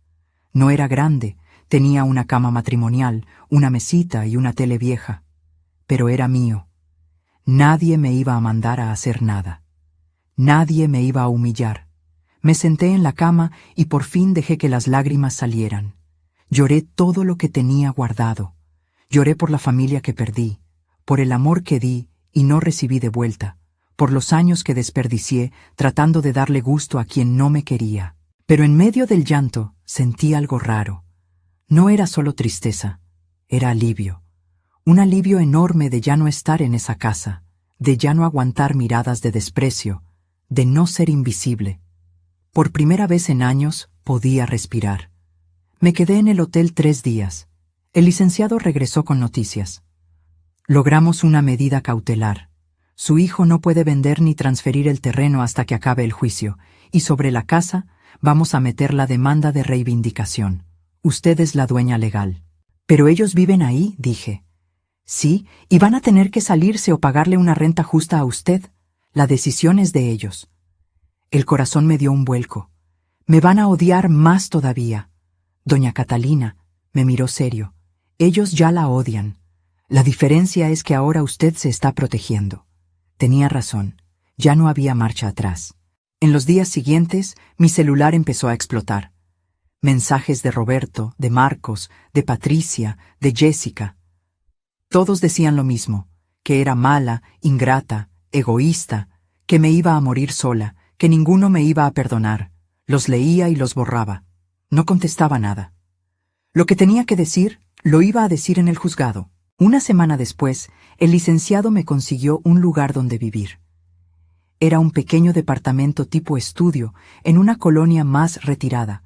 No era grande, tenía una cama matrimonial, una mesita y una tele vieja. Pero era mío. Nadie me iba a mandar a hacer nada. Nadie me iba a humillar. Me senté en la cama y por fin dejé que las lágrimas salieran. Lloré todo lo que tenía guardado. Lloré por la familia que perdí, por el amor que di y no recibí de vuelta, por los años que desperdicié tratando de darle gusto a quien no me quería. Pero en medio del llanto sentí algo raro. No era solo tristeza, era alivio. Un alivio enorme de ya no estar en esa casa, de ya no aguantar miradas de desprecio, de no ser invisible. Por primera vez en años podía respirar. Me quedé en el hotel 3 días. El licenciado regresó con noticias. Logramos una medida cautelar. Su hijo no puede vender ni transferir el terreno hasta que acabe el juicio, y sobre la casa vamos a meter la demanda de reivindicación. Usted es la dueña legal. «¿Pero ellos viven ahí?», dije. «Sí, y van a tener que salirse o pagarle una renta justa a usted. La decisión es de ellos». El corazón me dio un vuelco. «Me van a odiar más todavía». «Doña Catalina», me miró serio, «ellos ya la odian. La diferencia es que ahora usted se está protegiendo». Tenía razón, ya no había marcha atrás. En los días siguientes, mi celular empezó a explotar. Mensajes de Roberto, de Marcos, de Patricia, de Jessica. Todos decían lo mismo, que era mala, ingrata, egoísta, que me iba a morir sola, que ninguno me iba a perdonar. Los leía y los borraba. No contestaba nada. Lo que tenía que decir, lo iba a decir en el juzgado. Una semana después, el licenciado me consiguió un lugar donde vivir. Era un pequeño departamento tipo estudio, en una colonia más retirada,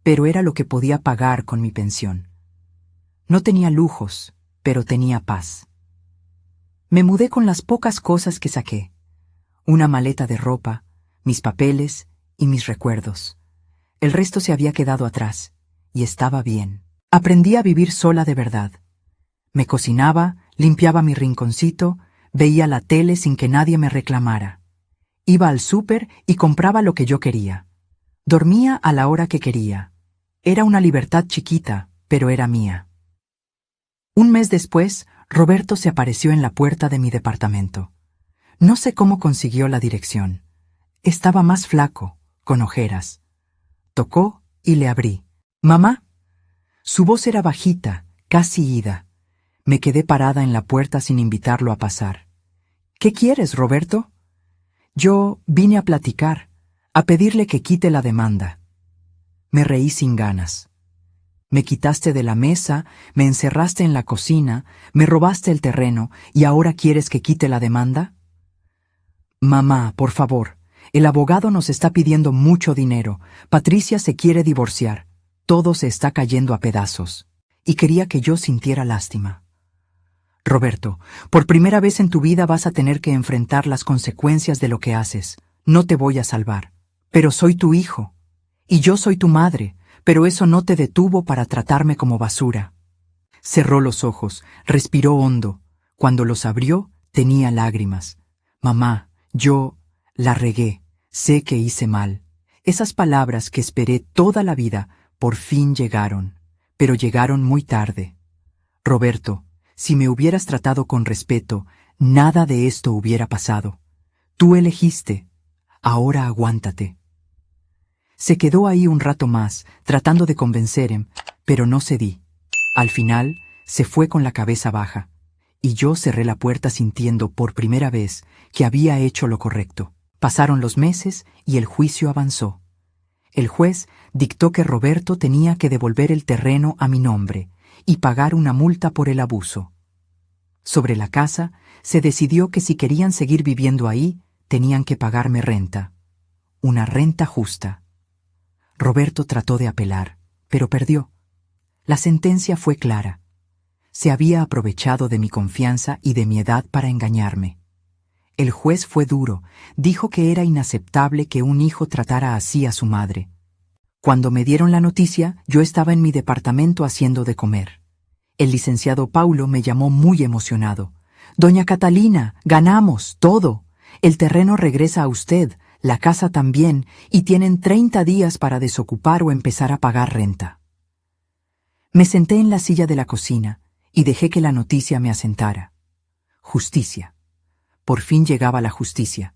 pero era lo que podía pagar con mi pensión. No tenía lujos, pero tenía paz. Me mudé con las pocas cosas que saqué: una maleta de ropa, mis papeles y mis recuerdos. El resto se había quedado atrás, y estaba bien. Aprendí a vivir sola de verdad. Me cocinaba, limpiaba mi rinconcito, veía la tele sin que nadie me reclamara. Iba al súper y compraba lo que yo quería. Dormía a la hora que quería. Era una libertad chiquita, pero era mía. Un mes después, Roberto se apareció en la puerta de mi departamento. No sé cómo consiguió la dirección. Estaba más flaco, con ojeras. Tocó y le abrí. «¿Mamá?». Su voz era bajita, casi ida. Me quedé parada en la puerta sin invitarlo a pasar. «¿Qué quieres, Roberto?». «Yo vine a platicar, a pedirle que quite la demanda». Me reí sin ganas. «Me quitaste de la mesa, me encerraste en la cocina, me robaste el terreno y ahora quieres que quite la demanda». «Mamá, por favor, el abogado nos está pidiendo mucho dinero. Patricia se quiere divorciar. Todo se está cayendo a pedazos». Y quería que yo sintiera lástima. «Roberto, por primera vez en tu vida vas a tener que enfrentar las consecuencias de lo que haces. No te voy a salvar. Pero soy tu hijo. Y yo soy tu madre, pero eso no te detuvo para tratarme como basura». Cerró los ojos, respiró hondo. Cuando los abrió, tenía lágrimas. «Mamá, yo la regué. Sé que hice mal». Esas palabras que esperé toda la vida por fin llegaron, pero llegaron muy tarde. «Roberto, Si me hubieras tratado con respeto, nada de esto hubiera pasado. Tú elegiste. Ahora aguántate. Se quedó ahí un rato más, tratando de convencerme, pero no cedí. Al final, se fue con la cabeza baja, y yo cerré la puerta sintiendo por primera vez que había hecho lo correcto. Pasaron los meses y el juicio avanzó. El juez dictó que Roberto tenía que devolver el terreno a mi nombre y pagar una multa por el abuso. Sobre la casa, se decidió que si querían seguir viviendo ahí, tenían que pagarme renta. Una renta justa. Roberto trató de apelar, pero perdió. La sentencia fue clara. Se había aprovechado de mi confianza y de mi edad para engañarme. El juez fue duro, dijo que era inaceptable que un hijo tratara así a su madre. Cuando me dieron la noticia, yo estaba en mi departamento haciendo de comer. El licenciado Paulo me llamó muy emocionado. «Doña Catalina, ganamos, todo. El terreno regresa a usted, la casa también, y tienen 30 días para desocupar o empezar a pagar renta». Me senté en la silla de la cocina y dejé que la noticia me asentara. Justicia. Por fin llegaba la justicia.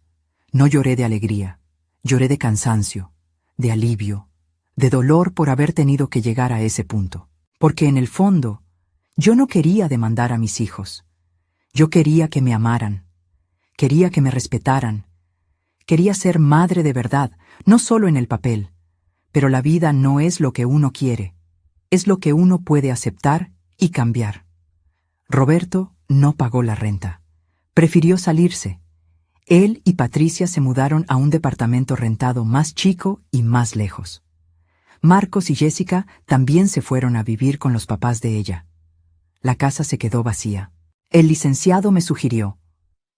No lloré de alegría, lloré de cansancio, de alivio, de dolor por haber tenido que llegar a ese punto. Porque en el fondo, yo no quería demandar a mis hijos. Yo quería que me amaran, quería que me respetaran, quería ser madre de verdad, no solo en el papel. Pero la vida no es lo que uno quiere, es lo que uno puede aceptar y cambiar. Roberto no pagó la renta. Prefirió salirse. Él y Patricia se mudaron a un departamento rentado más chico y más lejos. Marcos y Jessica también se fueron a vivir con los papás de ella. La casa se quedó vacía. El licenciado me sugirió,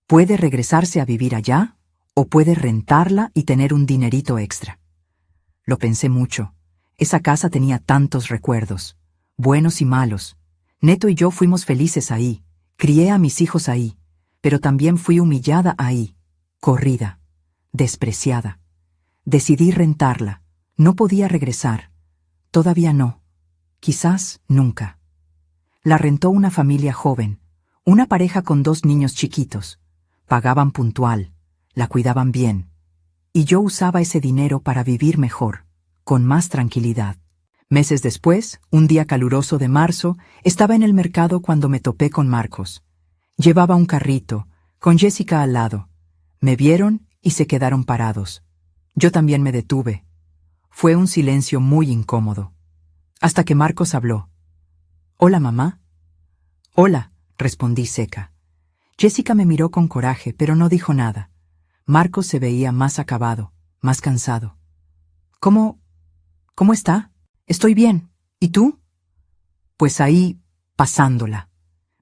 puede regresarse a vivir allá o puede rentarla y tener un dinerito extra. Lo pensé mucho. Esa casa tenía tantos recuerdos, buenos y malos. Neto y yo fuimos felices ahí, crié a mis hijos ahí, pero también fui humillada ahí, corrida, despreciada. Decidí rentarla. No podía regresar. Todavía no. Quizás nunca. La rentó una familia joven, una pareja con 2 niños chiquitos. Pagaban puntual, la cuidaban bien. Y yo usaba ese dinero para vivir mejor, con más tranquilidad. Meses después, un día caluroso de marzo, estaba en el mercado cuando me topé con Marcos. Llevaba un carrito, con Jessica al lado. Me vieron y se quedaron parados. Yo también me detuve. Fue un silencio muy incómodo. Hasta que Marcos habló. «Hola, mamá». «Hola», respondí seca. Jessica me miró con coraje, pero no dijo nada. Marcos se veía más acabado, más cansado. «¿Cómo está?» «Estoy bien. ¿Y tú?» «Pues ahí, pasándola».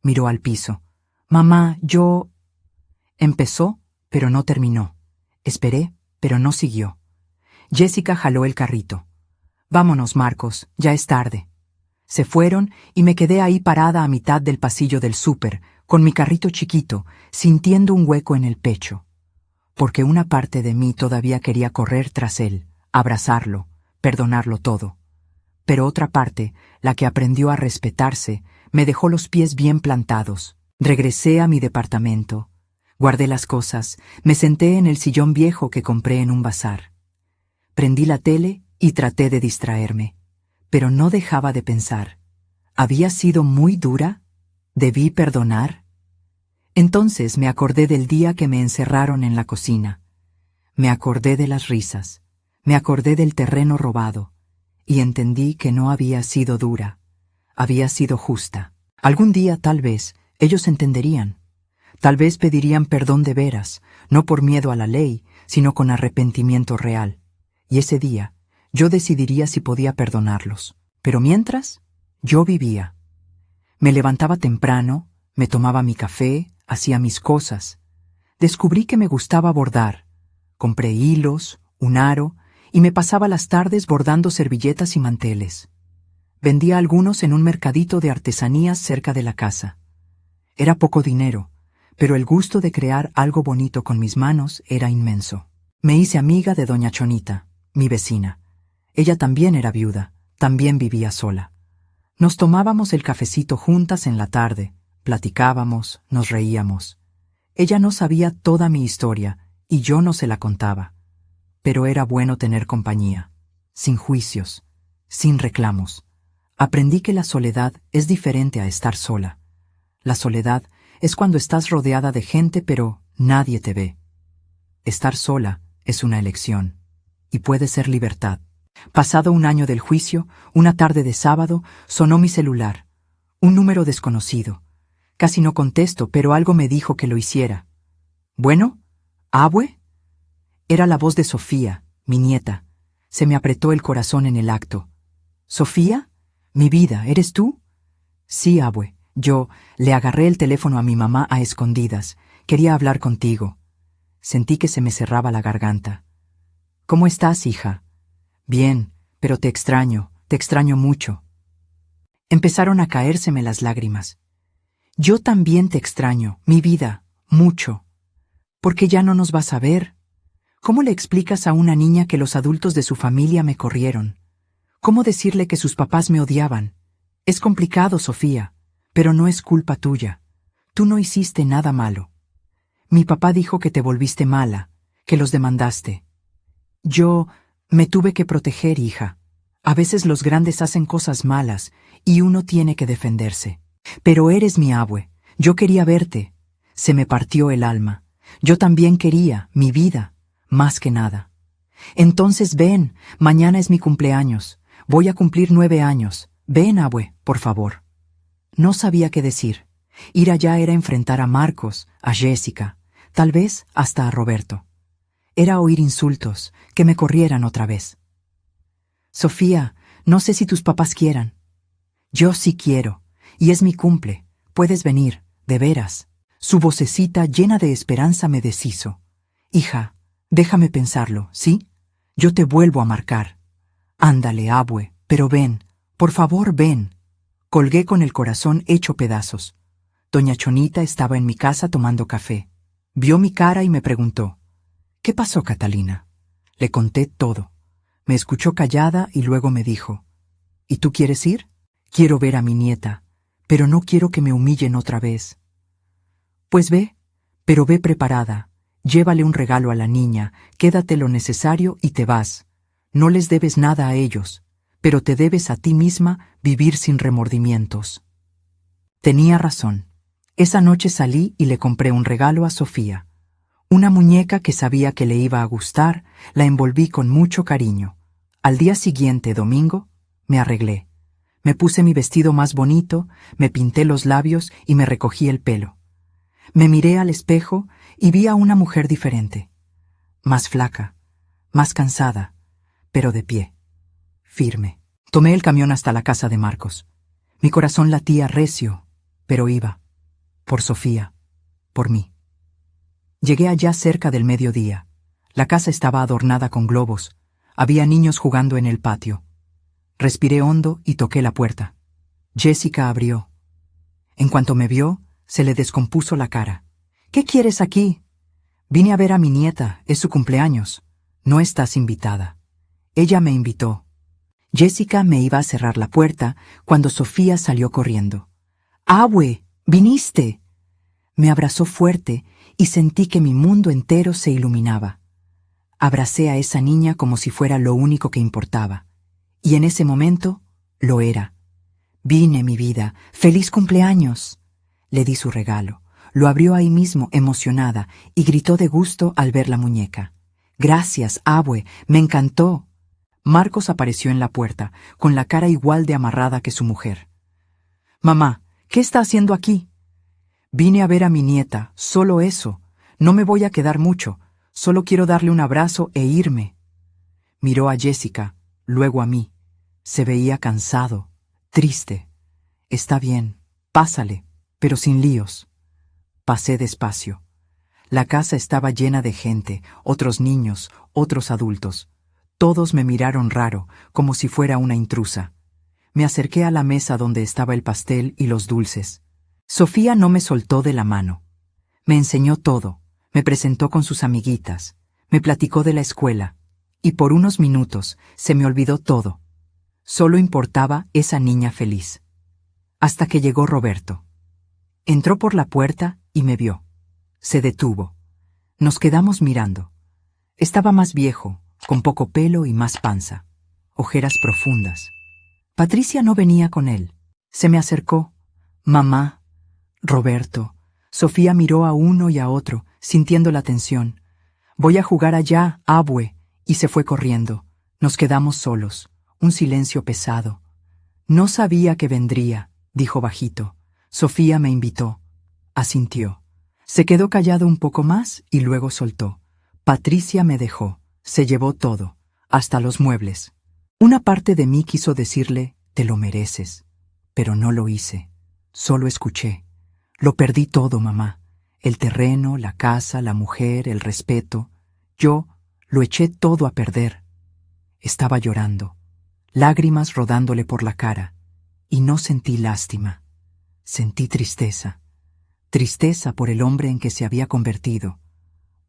Miró al piso. «Mamá, yo...» Empezó, pero no terminó. Esperé, pero no siguió. Jessica jaló el carrito. «Vámonos, Marcos, ya es tarde». Se fueron y me quedé ahí parada a mitad del pasillo del súper, con mi carrito chiquito, sintiendo un hueco en el pecho. Porque una parte de mí todavía quería correr tras él, abrazarlo, perdonarlo todo. Pero otra parte, la que aprendió a respetarse, me dejó los pies bien plantados. Regresé a mi departamento. Guardé las cosas, me senté en el sillón viejo que compré en un bazar. Prendí la tele y traté de distraerme, pero no dejaba de pensar. ¿Había sido muy dura? ¿Debí perdonar? Entonces me acordé del día que me encerraron en la cocina. Me acordé de las risas, me acordé del terreno robado, y entendí que no había sido dura, había sido justa. Algún día, tal vez, ellos entenderían. Tal vez pedirían perdón de veras, no por miedo a la ley, sino con arrepentimiento real. Y ese día, yo decidiría si podía perdonarlos. Pero mientras, yo vivía. Me levantaba temprano, me tomaba mi café, hacía mis cosas. Descubrí que me gustaba bordar. Compré hilos, un aro, y me pasaba las tardes bordando servilletas y manteles. Vendía algunos en un mercadito de artesanías cerca de la casa. Era poco dinero, pero el gusto de crear algo bonito con mis manos era inmenso. Me hice amiga de doña Chonita, mi vecina. Ella también era viuda, también vivía sola. Nos tomábamos el cafecito juntas en la tarde, Platicábamos, nos reíamos. Ella no sabía toda mi historia y yo no se la contaba. Pero era bueno tener compañía, sin juicios, sin reclamos. Aprendí que la soledad es diferente a estar sola. La soledad es cuando estás rodeada de gente pero nadie te ve. Estar sola es una elección, y puede ser libertad. Pasado un año del juicio, una tarde de sábado, sonó mi celular. Un número desconocido. Casi no contesto, pero algo me dijo que lo hiciera. ¿Bueno? ¿Abue? Era la voz de Sofía, mi nieta. Se me apretó el corazón en el acto. ¿Sofía? Mi vida, ¿eres tú? Sí, abue. Yo le agarré el teléfono a mi mamá a escondidas. Quería hablar contigo. Sentí que se me cerraba la garganta. ¿Cómo estás, hija? Bien, pero te extraño mucho. Empezaron a caérseme las lágrimas. Yo también te extraño, mi vida, mucho. ¿Por qué ya no nos vas a ver? ¿Cómo le explicas a una niña que los adultos de su familia me corrieron? ¿Cómo decirle que sus papás me odiaban? Es complicado, Sofía, pero no es culpa tuya. Tú no hiciste nada malo. Mi papá dijo que te volviste mala, que los demandaste. Yo me tuve que proteger, hija. A veces los grandes hacen cosas malas y uno tiene que defenderse. Pero eres mi abue. Yo quería verte. Se me partió el alma. Yo también quería, mi vida, más que nada. Entonces ven, mañana es mi cumpleaños. Voy a cumplir 9 años. Ven, abue, por favor. No sabía qué decir. Ir allá era enfrentar a Marcos, a Jessica, tal vez hasta a Roberto. Era oír insultos, que me corrieran otra vez. Sofía, no sé si tus papás quieran. Yo sí quiero, y es mi cumple. Puedes venir, de veras. Su vocecita llena de esperanza me deshizo. Hija, déjame pensarlo, ¿sí? Yo te vuelvo a marcar. Ándale, abue, pero ven, por favor, ven. Colgué con el corazón hecho pedazos. Doña Chonita estaba en mi casa tomando café. Vio mi cara y me preguntó, ¿qué pasó, Catalina? Le conté todo. Me escuchó callada y luego me dijo, ¿y tú quieres ir? Quiero ver a mi nieta, pero no quiero que me humillen otra vez. Pues ve, pero ve preparada. Llévale un regalo a la niña, quédate lo necesario y te vas. No les debes nada a ellos, pero te debes a ti misma vivir sin remordimientos. Tenía razón. Esa noche salí y le compré un regalo a Sofía. Una muñeca que sabía que le iba a gustar, la envolví con mucho cariño. Al día siguiente, domingo, me arreglé. Me puse mi vestido más bonito, me pinté los labios y me recogí el pelo. Me miré al espejo y vi a una mujer diferente. Más flaca, más cansada, pero de pie, firme. Tomé el camión hasta la casa de Marcos. Mi corazón latía recio, pero iba. Por Sofía, por mí. Llegué allá cerca del mediodía. La casa estaba adornada con globos. Había niños jugando en el patio. Respiré hondo y toqué la puerta. Jessica abrió. En cuanto me vio, se le descompuso la cara. ¿Qué quieres aquí? Vine a ver a mi nieta, es su cumpleaños. No estás invitada. Ella me invitó. Jessica me iba a cerrar la puerta cuando Sofía salió corriendo. ¡Abue! ¡Viniste! Me abrazó fuerte y sentí que mi mundo entero se iluminaba. Abracé a esa niña como si fuera lo único que importaba. Y en ese momento, lo era. Vine, mi vida. ¡Feliz cumpleaños! Le di su regalo. Lo abrió ahí mismo, emocionada, y gritó de gusto al ver la muñeca. Gracias, abue. Me encantó. Marcos apareció en la puerta, con la cara igual de amarrada que su mujer. Mamá, ¿qué está haciendo aquí? Vine a ver a mi nieta, solo eso. No me voy a quedar mucho. Solo quiero darle un abrazo e irme. Miró a Jessica, luego a mí. Se veía cansado, triste. Está bien, pásale, pero sin líos. Pasé despacio. La casa estaba llena de gente, otros niños, otros adultos. Todos me miraron raro, como si fuera una intrusa. Me acerqué a la mesa donde estaba el pastel y los dulces. Sofía no me soltó de la mano. Me enseñó todo, me presentó con sus amiguitas, me platicó de la escuela, y por unos minutos se me olvidó todo. Solo importaba esa niña feliz. Hasta que llegó Roberto. Entró por la puerta y me vio. Se detuvo. Nos quedamos mirando. Estaba más viejo, con poco pelo y más panza. Ojeras profundas. Patricia no venía con él. Se me acercó. Mamá, Roberto. Sofía miró a uno y a otro, sintiendo la tensión. Voy a jugar allá, abue. Y se fue corriendo. Nos quedamos solos. Un silencio pesado. No sabía que vendría, dijo bajito. Sofía me invitó. Asintió. Se quedó callado un poco más y luego soltó. Patricia me dejó. Se llevó todo, hasta los muebles. Una parte de mí quiso decirle, te lo mereces. Pero no lo hice. Solo escuché. Lo perdí todo, mamá. El terreno, la casa, la mujer, el respeto. Yo lo eché todo a perder. Estaba llorando, lágrimas rodándole por la cara, y no sentí lástima. Sentí tristeza. Tristeza por el hombre en que se había convertido,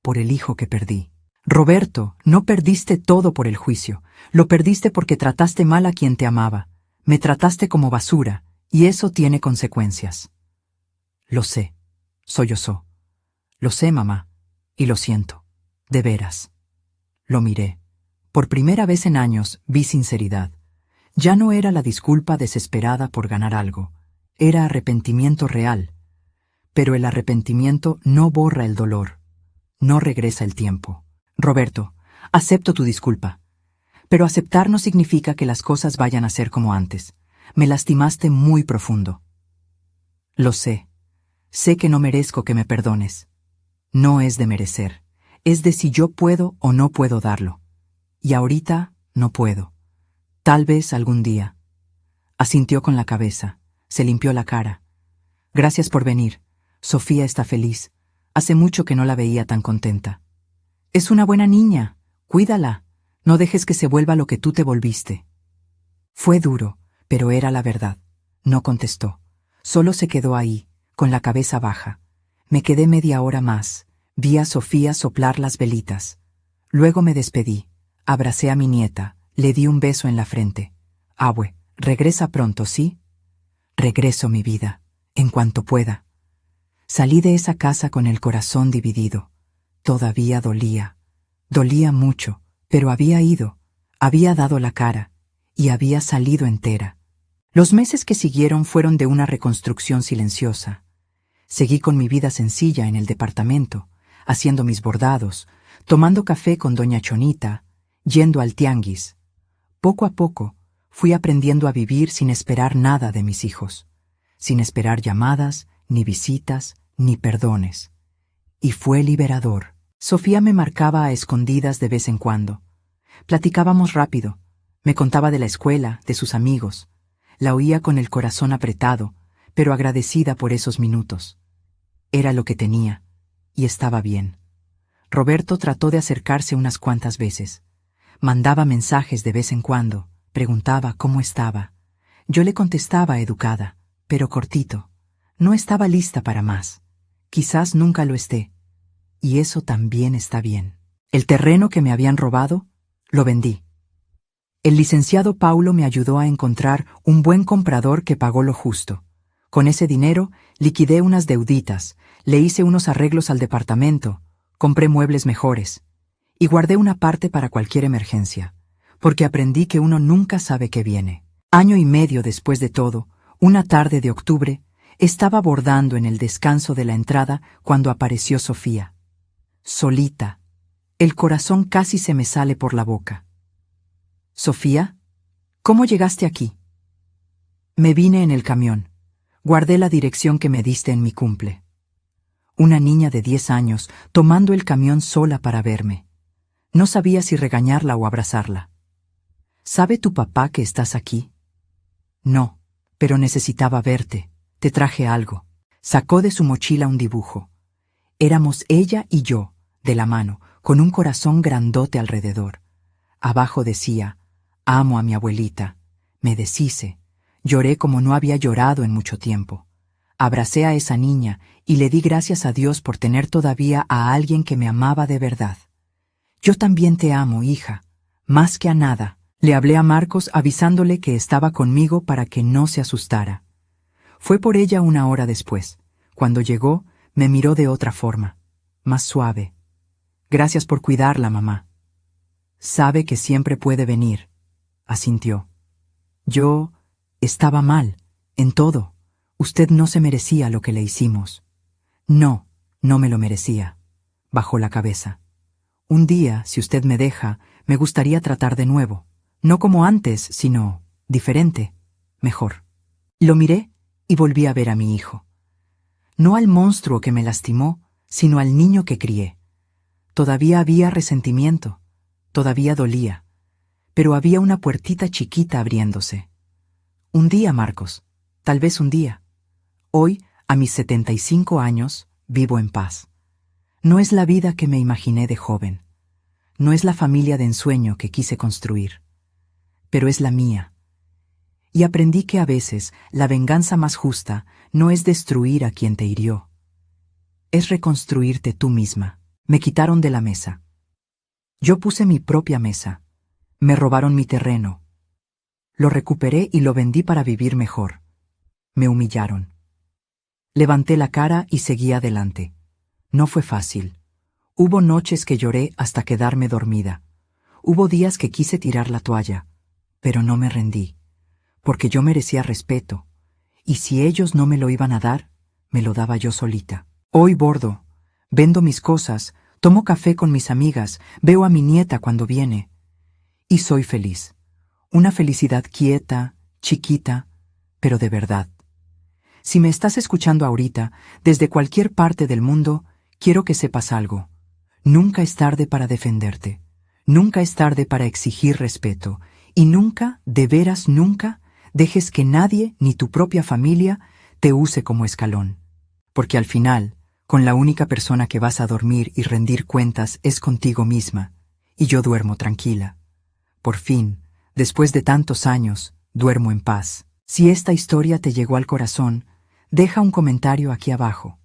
por el hijo que perdí. Roberto, no perdiste todo por el juicio. Lo perdiste porque trataste mal a quien te amaba. Me trataste como basura, y eso tiene consecuencias. Lo sé, sollozó. Lo sé, mamá, y lo siento, de veras. Lo miré. Por primera vez en años vi sinceridad. Ya no era la disculpa desesperada por ganar algo. Era arrepentimiento real. Pero el arrepentimiento no borra el dolor. No regresa el tiempo. Roberto, acepto tu disculpa. Pero aceptar no significa que las cosas vayan a ser como antes. Me lastimaste muy profundo. Lo sé. Sé que no merezco que me perdones. No es de merecer. Es de si yo puedo o no puedo darlo. Y ahorita no puedo. Tal vez algún día. Asintió con la cabeza. Se limpió la cara. Gracias por venir. Sofía está feliz. Hace mucho que no la veía tan contenta. Es una buena niña. Cuídala. No dejes que se vuelva lo que tú te volviste. Fue duro, pero era la verdad. No contestó. Solo se quedó ahí, con la cabeza baja. Me quedé media hora más. Vi a Sofía soplar las velitas. Luego me despedí. Abracé a mi nieta. Le di un beso en la frente. Abue, regresa pronto, ¿sí? Regreso, mi vida, en cuanto pueda. Salí de esa casa con el corazón dividido. Todavía dolía. Dolía mucho, pero había ido. Había dado la cara. Y había salido entera. Los meses que siguieron fueron de una reconstrucción silenciosa. Seguí con mi vida sencilla en el departamento, haciendo mis bordados, tomando café con doña Chonita, yendo al tianguis. Poco a poco, fui aprendiendo a vivir sin esperar nada de mis hijos, sin esperar llamadas, ni visitas, ni perdones. Y fue liberador. Sofía me marcaba a escondidas de vez en cuando. Platicábamos rápido. Me contaba de la escuela, de sus amigos. La oía con el corazón apretado, pero agradecida por esos minutos. Era lo que tenía, y estaba bien. Roberto trató de acercarse unas cuantas veces. Mandaba mensajes de vez en cuando, preguntaba cómo estaba. Yo le contestaba educada, pero cortito. No estaba lista para más. Quizás nunca lo esté. Y eso también está bien. El terreno que me habían robado, lo vendí. El licenciado Paulo me ayudó a encontrar un buen comprador que pagó lo justo. Con ese dinero, liquidé unas deuditas, le hice unos arreglos al departamento, compré muebles mejores. Y guardé una parte para cualquier emergencia, porque aprendí que uno nunca sabe qué viene. Año y medio después de todo, una tarde de octubre, estaba bordando en el descanso de la entrada cuando apareció Sofía. Solita. El corazón casi se me sale por la boca. Sofía, ¿cómo llegaste aquí? Me vine en el camión. Guardé la dirección que me diste en mi cumple. Una niña de 10 años tomando el camión sola para verme. No sabía si regañarla o abrazarla. ¿Sabe tu papá que estás aquí? No, pero necesitaba verte. Te traje algo. Sacó de su mochila un dibujo. Éramos ella y yo, de la mano, con un corazón grandote alrededor. Abajo decía, amo a mi abuelita. Me deshice. Lloré como no había llorado en mucho tiempo. Abracé a esa niña y le di gracias a Dios por tener todavía a alguien que me amaba de verdad. Yo también te amo, hija. Más que a nada. Le hablé a Marcos avisándole que estaba conmigo para que no se asustara. Fue por ella una hora después, Cuando llegó, me miró de otra forma, más suave. Gracias por cuidarla, mamá. Sabe que siempre puede venir, asintió. Yo estaba mal, en todo. Usted no se merecía lo que le hicimos. No, no me lo merecía. Bajó la cabeza. Un día, si usted me deja, me gustaría tratar de nuevo. No como antes, sino diferente, mejor. Lo miré y volví a ver a mi hijo. No al monstruo que me lastimó, sino al niño que crié. Todavía había resentimiento, todavía dolía, pero había una puertita chiquita abriéndose. Un día, Marcos, tal vez un día. Hoy, a mis 75 años, vivo en paz. No es la vida que me imaginé de joven. No es la familia de ensueño que quise construir. Pero es la mía. Y aprendí que a veces la venganza más justa no es destruir a quien te hirió. Es reconstruirte tú misma. Me quitaron de la mesa. Yo puse mi propia mesa. Me robaron mi terreno. Lo recuperé y lo vendí para vivir mejor. Me humillaron. Levanté la cara y seguí adelante. No fue fácil. Hubo noches que lloré hasta quedarme dormida. Hubo días que quise tirar la toalla, pero no me rendí, porque yo merecía respeto, y si ellos no me lo iban a dar, me lo daba yo solita. Hoy bordo, vendo mis cosas, tomo café con mis amigas, veo a mi nieta cuando viene, y soy feliz. Una felicidad quieta, chiquita, pero de verdad. Si me estás escuchando ahorita, desde cualquier parte del mundo, quiero que sepas algo. Nunca es tarde para defenderte. Nunca es tarde para exigir respeto. Y nunca, de veras nunca, dejes que nadie, ni tu propia familia, te use como escalón. Porque al final, con la única persona que vas a dormir y rendir cuentas es contigo misma. Y yo duermo tranquila. Por fin, después de tantos años, duermo en paz. Si esta historia te llegó al corazón, deja un comentario aquí abajo.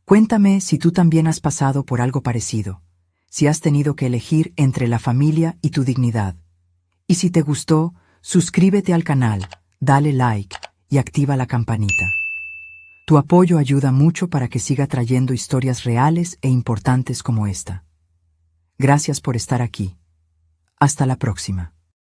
Cuéntame si tú también has pasado por algo parecido, si has tenido que elegir entre la familia y tu dignidad. Y si te gustó, suscríbete al canal, dale like y activa la campanita. Tu apoyo ayuda mucho para que siga trayendo historias reales e importantes como esta. Gracias por estar aquí. Hasta la próxima.